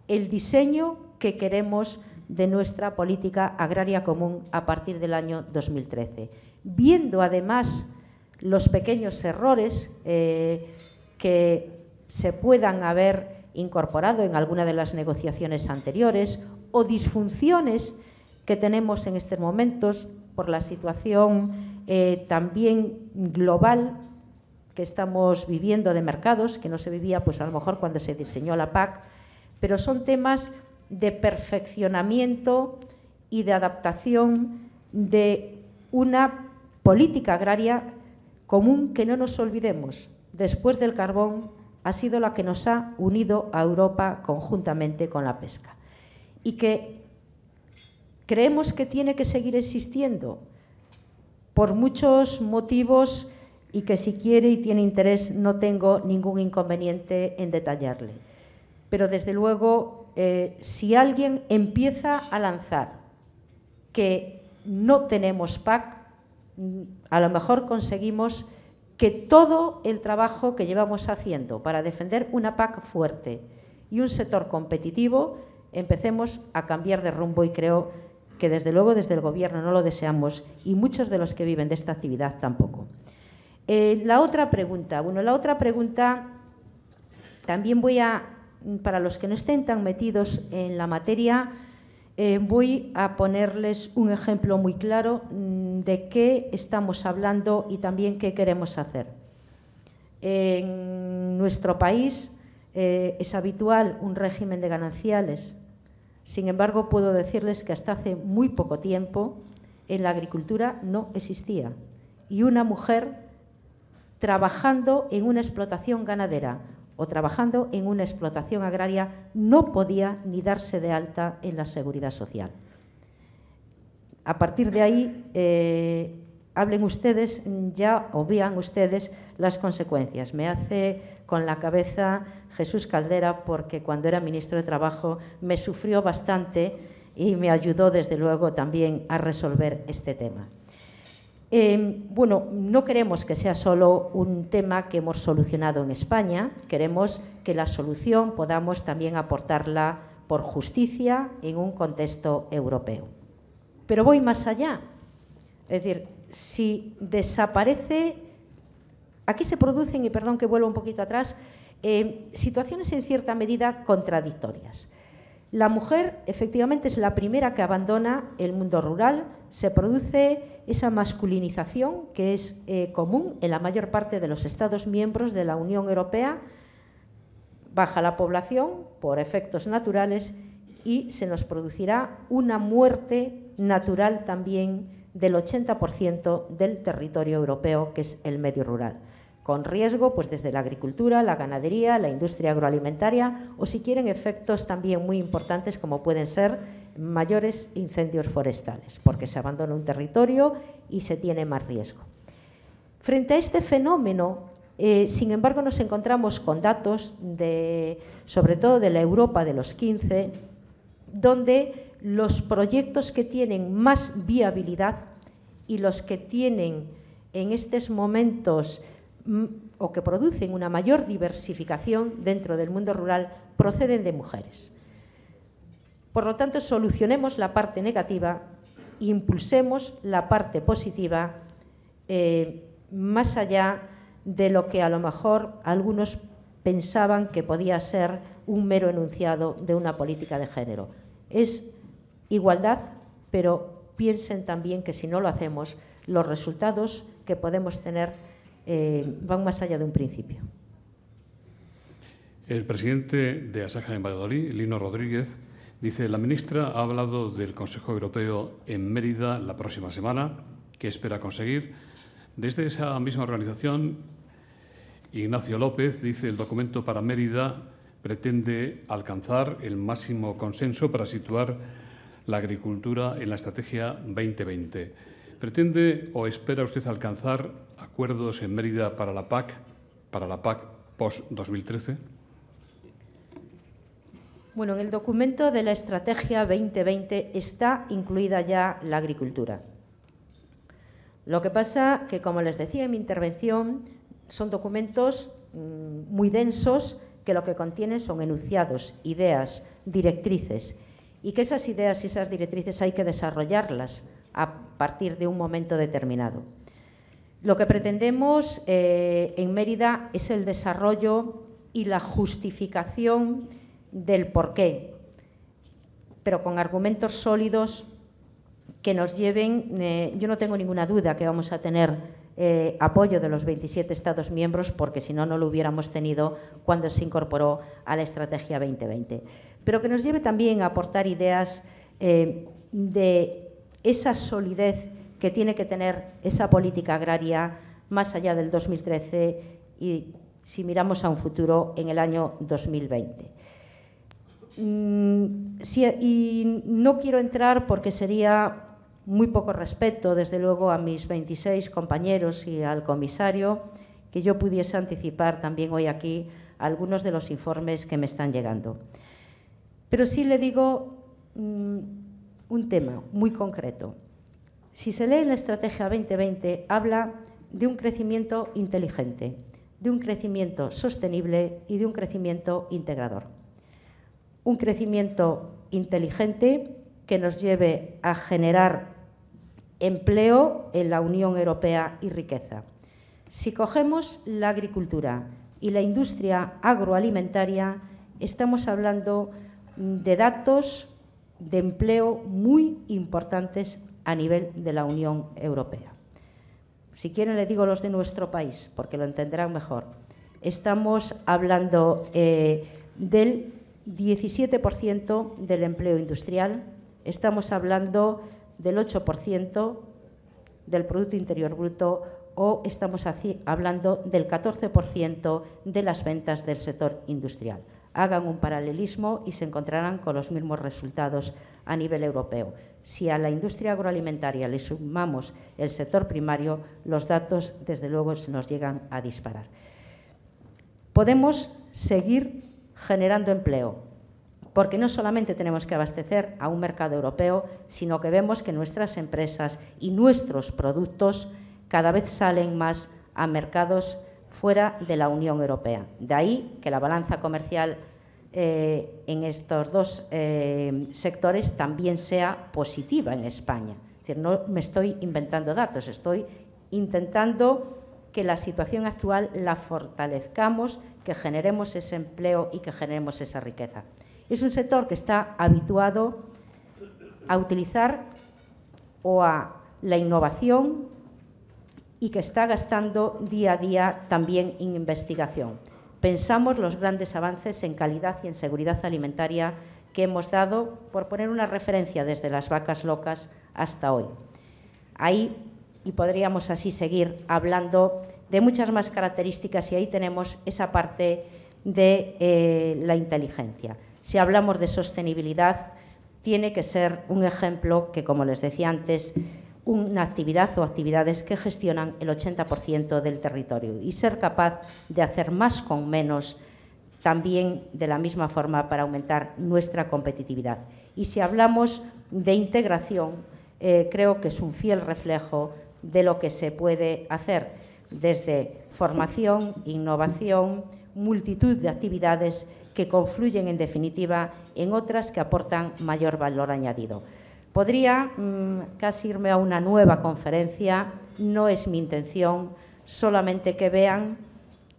el diseño que queremos de nuestra política agraria común a partir del año 2013, viendo además los pequeños errores que se puedan haber incorporado en alguna de las negociaciones anteriores o disfunciones que tenemos en estos momentos por la situación también global que estamos viviendo de mercados, que no se vivía pues a lo mejor cuando se diseñó la PAC, pero son temas de perfeccionamiento y de adaptación de una política agraria común que, no nos olvidemos, después del carbón ha sido la que nos ha unido a Europa conjuntamente con la pesca y que creemos que tiene que seguir existiendo por muchos motivos y que, si quiere y tiene interés, no tengo ningún inconveniente en detallarle. Pero desde luego, si alguien empieza a lanzar que no tenemos PAC, a lo mejor conseguimos que todo el trabajo que llevamos haciendo para defender una PAC fuerte y un sector competitivo empecemos a cambiar de rumbo, y creo que desde luego desde el Gobierno no lo deseamos y muchos de los que viven de esta actividad tampoco. La otra pregunta, también voy a, para los que no estén tan metidos en la materia, voy a ponerles un ejemplo muy claro de qué estamos hablando y también qué queremos hacer. En nuestro país es habitual un régimen de gananciales. Sin embargo, puedo decirles que hasta hace muy poco tiempo en la agricultura no existía. Y una mujer trabajando en una explotación ganadera o trabajando en una explotación agraria no podía ni darse de alta en la Seguridad Social. A partir de ahí, hablen ustedes ya o vean ustedes las consecuencias. Me hace con la cabeza Jesús Caldera, porque cuando era ministro de Trabajo me sufrió bastante y me ayudó desde luego también a resolver este tema. Bueno, no queremos que sea solo un tema que hemos solucionado en España, queremos que la solución podamos también aportarla por justicia en un contexto europeo. Pero voy más allá, es decir, si desaparece, aquí se producen, y perdón que vuelva un poquito atrás, situaciones en cierta medida contradictorias. La mujer, efectivamente, es la primera que abandona el mundo rural. Se produce esa masculinización que es común en la mayor parte de los Estados miembros de la Unión Europea. Baja la población por efectos naturales y se nos producirá una muerte natural también del 80% del territorio europeo, que es el medio rural, con riesgo pues desde la agricultura, la ganadería, la industria agroalimentaria o, si quieren, efectos también muy importantes como pueden ser mayores incendios forestales, porque se abandona un territorio y se tiene más riesgo. Frente a este fenómeno, sin embargo, nos encontramos con datos, sobre todo de la Europa de los 15, donde los proyectos que tienen más viabilidad y los que tienen en estos momentos o que producen una mayor diversificación dentro del mundo rural proceden de mujeres. Por lo tanto, solucionemos la parte negativa e impulsemos la parte positiva, más allá de lo que a lo mejor algunos pensaban que podía ser un mero enunciado de una política de género. Es igualdad, pero piensen también que si no lo hacemos, los resultados que podemos tener van más allá de un principio. El presidente de Asaja en Valladolid, Lino Rodríguez, dice: la ministra ha hablado del Consejo Europeo en Mérida la próxima semana. ¿Qué espera conseguir? Desde esa misma organización, Ignacio López dice: el documento para Mérida pretende alcanzar el máximo consenso para situar la agricultura en la Estrategia 2020. ¿Pretende o espera usted alcanzar acuerdos en Mérida para la PAC post-2013? Bueno, en el documento de la Estrategia 2020 está incluida ya la agricultura. Lo que pasa que, como les decía en mi intervención, son documentos muy densos que lo que contienen son enunciados, ideas, directrices, y que esas ideas y esas directrices hay que desarrollarlas a partir de un momento determinado. Lo que pretendemos en Mérida es el desarrollo y la justificación del porqué, pero con argumentos sólidos que nos lleven. Yo no tengo ninguna duda que vamos a tener apoyo de los 27 Estados miembros, porque si no, no lo hubiéramos tenido cuando se incorporó a la Estrategia 2020. Pero que nos lleve también a aportar ideas de esa solidez que tiene que tener esa política agraria más allá del 2013 y, si miramos a un futuro, en el año 2020. Y no quiero entrar, porque sería muy poco respeto, desde luego, a mis 26 compañeros y al comisario, que yo pudiese anticipar también hoy aquí algunos de los informes que me están llegando. Pero sí le digo un tema muy concreto. Si se lee la Estrategia 2020, habla de un crecimiento inteligente, de un crecimiento sostenible y de un crecimiento integrador. Un crecimiento inteligente que nos lleve a generar empleo en la Unión Europea y riqueza. Si cogemos la agricultura y la industria agroalimentaria, estamos hablando de datos de empleo muy importantes a nivel de la Unión Europea. Si quieren, le digo los de nuestro país, porque lo entenderán mejor. Estamos hablando del 17% del empleo industrial, estamos hablando del 8% del Producto Interior Bruto, o estamos hablando del 14% de las ventas del sector industrial. Hagan un paralelismo y se encontrarán con los mismos resultados a nivel europeo. Si a la industria agroalimentaria le sumamos el sector primario, los datos, desde luego, se nos llegan a disparar. Podemos seguir generando empleo, porque no solamente tenemos que abastecer a un mercado europeo, sino que vemos que nuestras empresas y nuestros productos cada vez salen más a mercados fuera de la Unión Europea. De ahí que la balanza comercial en estos dos sectores también sea positiva en España. Es decir, no me estoy inventando datos, estoy intentando que la situación actual la fortalezcamos, que generemos ese empleo y que generemos esa riqueza. Es un sector que está habituado a utilizar o a la innovación y que está gastando día a día también en investigación. Pensamos los grandes avances en calidad y en seguridad alimentaria que hemos dado, por poner una referencia, desde las vacas locas hasta hoy. Ahí, y podríamos así seguir hablando de muchas más características, y ahí tenemos esa parte de la inteligencia. Si hablamos de sostenibilidad, tiene que ser un ejemplo que, como les decía antes, una actividad o actividades que gestionan el 80% del territorio, y ser capaz de hacer más con menos también de la misma forma para aumentar nuestra competitividad. Y si hablamos de integración, creo que es un fiel reflejo de lo que se puede hacer desde formación, innovación, multitud de actividades que confluyen, en definitiva, en otras que aportan mayor valor añadido. Podría casi irme a una nueva conferencia, no es mi intención, solamente que vean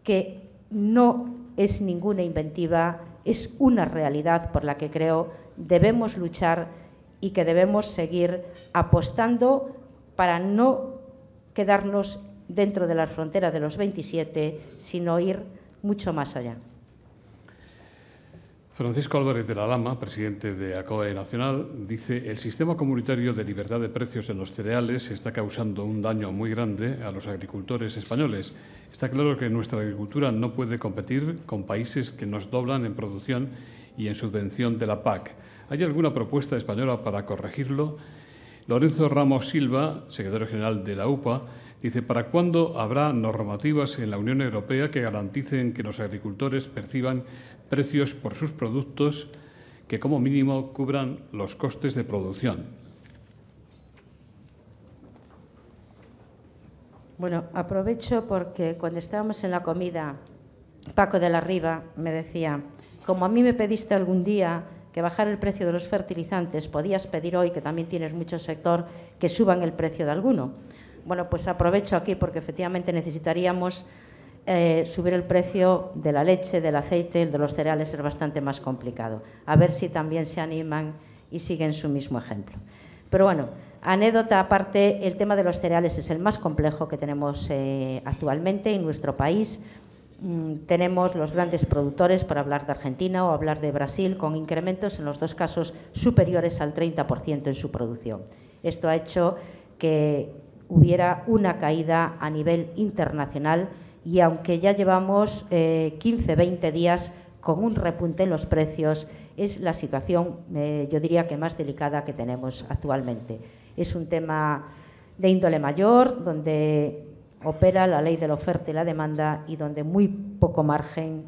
que no es ninguna inventiva, es una realidad por la que creo debemos luchar y que debemos seguir apostando para no quedarnos dentro de las fronteras de los 27, sino ir mucho más allá. Francisco Álvarez de la Lama, presidente de ACOE Nacional, dice: el sistema comunitario de libertad de precios en los cereales está causando un daño muy grande a los agricultores españoles. Está claro que nuestra agricultura no puede competir con países que nos doblan en producción y en subvención de la PAC. ¿Hay alguna propuesta española para corregirlo? Lorenzo Ramos Silva, secretario general de la UPA, dice: ¿para cuándo habrá normativas en la Unión Europea que garanticen que los agricultores perciban precios por sus productos que como mínimo cubran los costes de producción? Bueno, aprovecho porque cuando estábamos en la comida, Paco de la Riva me decía: como a mí me pediste algún día que bajar el precio de los fertilizantes, podías pedir hoy, que también tienes mucho sector, que suban el precio de alguno. Bueno, pues aprovecho aquí porque efectivamente necesitaríamos subir el precio de la leche, del aceite, el de los cereales es bastante más complicado. A ver si también se animan y siguen su mismo ejemplo. Pero bueno, anécdota aparte, el tema de los cereales es el más complejo que tenemos actualmente en nuestro país. Tenemos los grandes productores, por hablar de Argentina o hablar de Brasil, con incrementos en los dos casos superiores al 30% en su producción. Esto ha hecho que hubiera una caída a nivel internacional, y aunque ya llevamos 15-20 días con un repunte en los precios, es la situación, yo diría que más delicada que tenemos actualmente. Es un tema de índole mayor, donde opera la ley de la oferta y la demanda y donde muy poco margen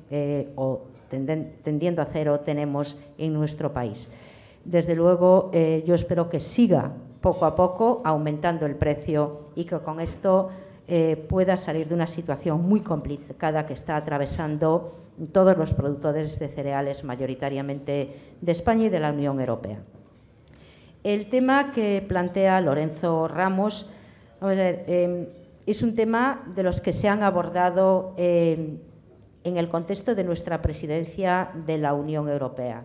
o tendiendo a cero tenemos en nuestro país. Desde luego, yo espero que siga poco a poco aumentando el precio y que con esto pueda salir de una situación muy complicada que está atravesando todos los productores de cereales, mayoritariamente de España y de la Unión Europea. El tema que plantea Lorenzo Ramos, vamos a ver, es un tema de los que se han abordado en el contexto de nuestra presidencia de la Unión Europea.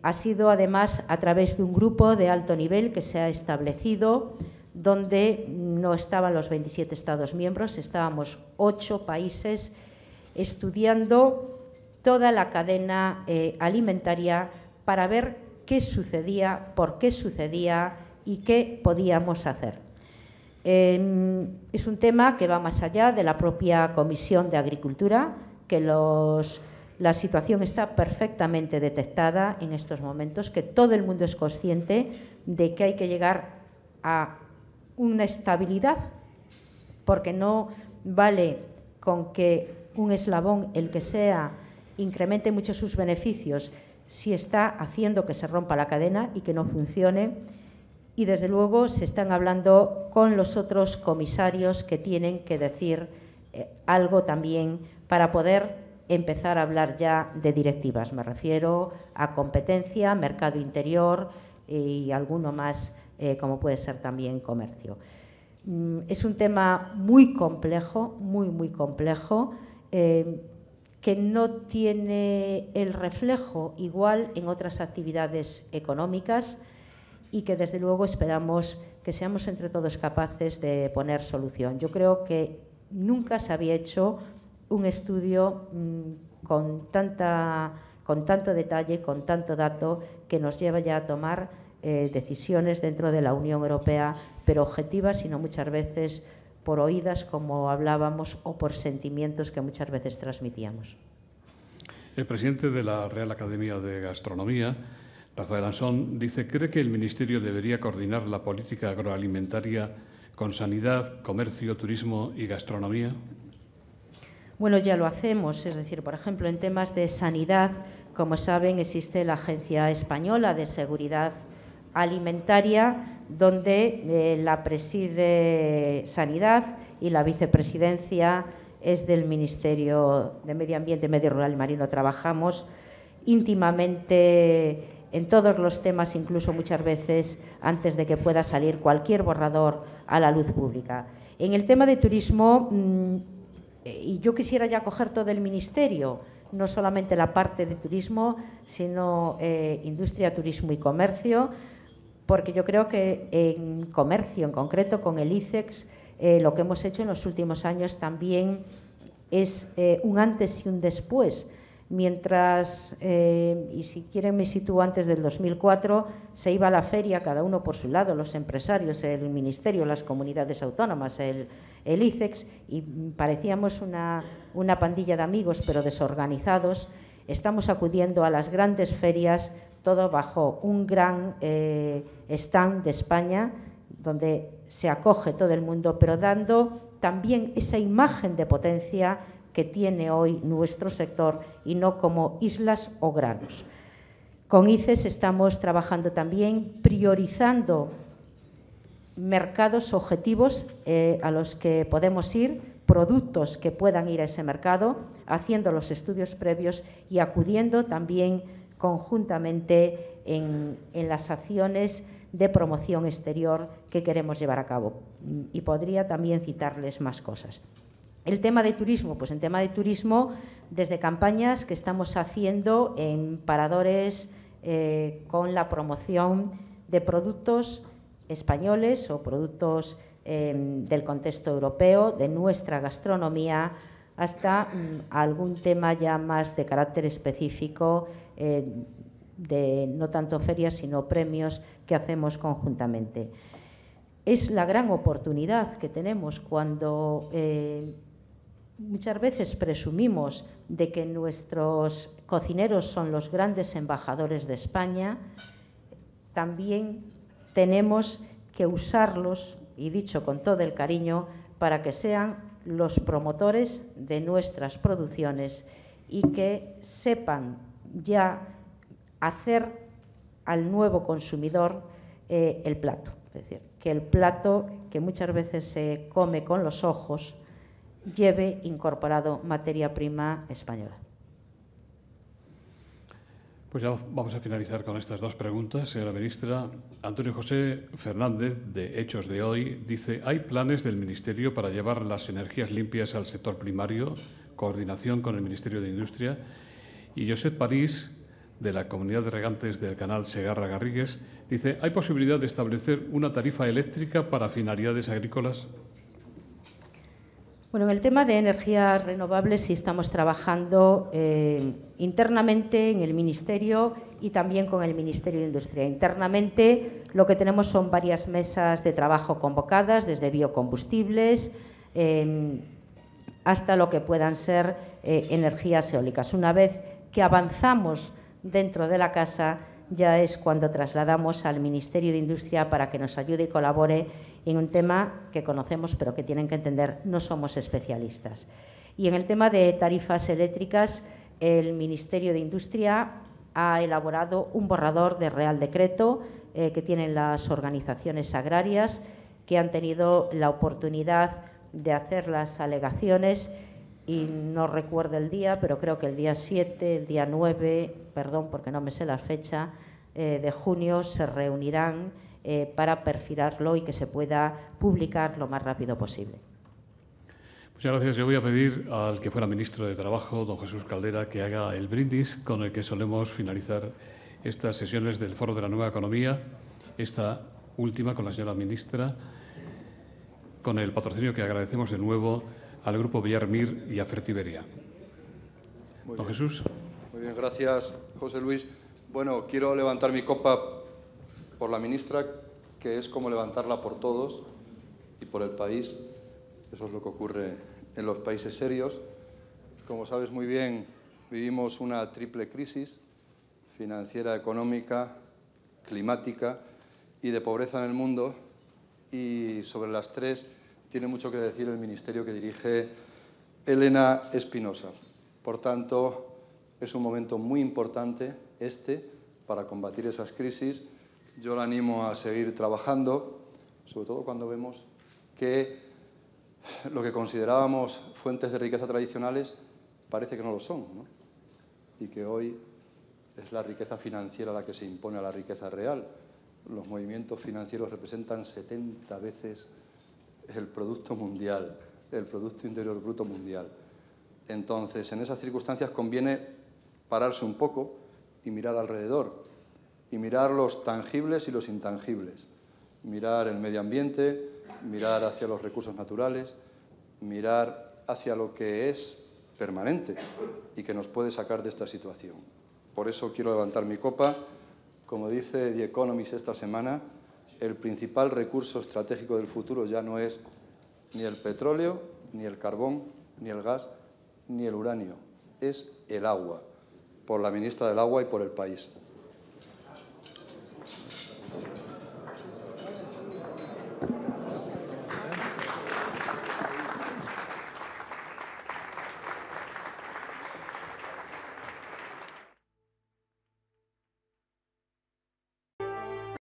Ha sido además a través de un grupo de alto nivel que se ha establecido, donde no estaban los 27 Estados miembros, estábamos 8 países estudiando toda la cadena alimentaria para ver qué sucedía, por qué sucedía y qué podíamos hacer. Es un tema que va más allá de la propia Comisión de Agricultura, que la situación está perfectamente detectada en estos momentos, que todo el mundo es consciente de que hay que llegar a una estabilidad, porque no vale con que un eslabón, el que sea, incremente mucho sus beneficios si está haciendo que se rompa la cadena y que no funcione. Y desde luego se están hablando con los otros comisarios que tienen que decir algo también para poder empezar a hablar ya de directivas. Me refiero a competencia, mercado interior y alguno más, como puede ser también comercio. Es un tema muy complejo, muy complejo, que no tiene el reflejo igual en otras actividades económicas y que desde luego esperamos que seamos entre todos capaces de poner solución. Yo creo que nunca se había hecho un estudio con tanto detalle, con tanto dato, que nos lleva ya a tomar decisiones dentro de la Unión Europea, pero objetivas y no muchas veces por oídas, como hablábamos, o por sentimientos que muchas veces transmitíamos. El presidente de la Real Academia de Gastronomía, Rafael Ansón, dice: ¿cree que el Ministerio debería coordinar la política agroalimentaria con sanidad, comercio, turismo y gastronomía? Bueno, ya lo hacemos, es decir, por ejemplo, en temas de sanidad, como saben, existe la Agencia Española de Seguridad Alimentaria, donde la preside Sanidad y la vicepresidencia es del Ministerio de Medio Ambiente, Medio Rural y Marino. Trabajamos íntimamente en todos los temas, incluso muchas veces antes de que pueda salir cualquier borrador a la luz pública. En el tema de turismo, y yo quisiera ya coger todo el Ministerio, no solamente la parte de turismo, sino industria, turismo y comercio, porque yo creo que en comercio, en concreto con el ICEX, lo que hemos hecho en los últimos años también es un antes y un después. Mientras, y si quieren me sitúo antes del 2004, se iba a la feria cada uno por su lado, los empresarios, el Ministerio, las comunidades autónomas, el ICEX, y parecíamos una pandilla de amigos pero desorganizados. Estamos acudiendo a las grandes ferias, todo bajo un gran stand de España, donde se acoge todo el mundo, pero dando también esa imagen de potencia que tiene hoy nuestro sector y no como islas o granos. Con ICES estamos trabajando también priorizando mercados objetivos a los que podemos ir, productos que puedan ir a ese mercado, haciendo los estudios previos y acudiendo también conjuntamente en las acciones de promoción exterior que queremos llevar a cabo. Y podría también citarles más cosas. El tema de turismo, pues en tema de turismo, desde campañas que estamos haciendo en paradores con la promoción de productos españoles o productos del contexto europeo, de nuestra gastronomía, hasta algún tema ya más de carácter específico, de no tanto ferias, sino premios que hacemos conjuntamente. Es la gran oportunidad que tenemos cuando muchas veces presumimos de que nuestros cocineros son los grandes embajadores de España. También tenemos que usarlos, y dicho con todo el cariño, para que sean los promotores de nuestras producciones y que sepan ya hacer al nuevo consumidor el plato. Es decir, que el plato que muchas veces se come con los ojos lleve incorporado materia prima española. Pues ya vamos a finalizar con estas dos preguntas, señora ministra. Antonio José Fernández, de Hechos de Hoy, dice: ¿hay planes del Ministerio para llevar las energías limpias al sector primario? Coordinación con el Ministerio de Industria. Y Josep París, de la Comunidad de Regantes del Canal Segarra-Garrigues, dice: ¿hay posibilidad de establecer una tarifa eléctrica para finalidades agrícolas? Bueno, en el tema de energías renovables sí estamos trabajando internamente en el Ministerio y también con el Ministerio de Industria. Internamente lo que tenemos son varias mesas de trabajo convocadas, desde biocombustibles hasta lo que puedan ser energías eólicas. Una vez que avanzamos dentro de la casa, ya es cuando trasladamos al Ministerio de Industria para que nos ayude y colabore en un tema que conocemos, pero que tienen que entender, no somos especialistas. Y en el tema de tarifas eléctricas, el Ministerio de Industria ha elaborado un borrador de Real Decreto que tienen las organizaciones agrarias, que han tenido la oportunidad de hacer las alegaciones, y no recuerdo el día, pero creo que el día 7, el día 9, perdón porque no me sé la fecha, de junio se reunirán para perfilarlo y que se pueda publicar lo más rápido posible. Muchas gracias. Yo voy a pedir al que fuera ministro de Trabajo, don Jesús Caldera, que haga el brindis con el que solemos finalizar estas sesiones del Foro de la Nueva Economía, esta última con la señora ministra, con el patrocinio que agradecemos de nuevo al Grupo Villar-Mir y a Fertiberia. Don Jesús. Muy bien, gracias, José Luis. Bueno, quiero levantar mi copa por la ministra, que es como levantarla por todos y por el país. Eso es lo que ocurre en los países serios. Como sabes muy bien, vivimos una triple crisis: financiera, económica, climática y de pobreza en el mundo. Y sobre las tres tiene mucho que decir el ministerio que dirige Elena Espinosa. Por tanto, es un momento muy importante para combatir esas crisis. Yo la animo a seguir trabajando, sobre todo cuando vemos que lo que considerábamos fuentes de riqueza tradicionales parece que no lo son, ¿no? Y que hoy es la riqueza financiera la que se impone a la riqueza real. Los movimientos financieros representan 70 veces el Producto Mundial, el Producto Interior Bruto Mundial. Entonces, en esas circunstancias conviene pararse un poco y mirar alrededor, y mirar los tangibles y los intangibles, mirar el medio ambiente, mirar hacia los recursos naturales, mirar hacia lo que es permanente y que nos puede sacar de esta situación. Por eso quiero levantar mi copa. Como dice The Economist esta semana, el principal recurso estratégico del futuro ya no es ni el petróleo, ni el carbón, ni el gas, ni el uranio. Es el agua, por la ministra del Agua y por el país.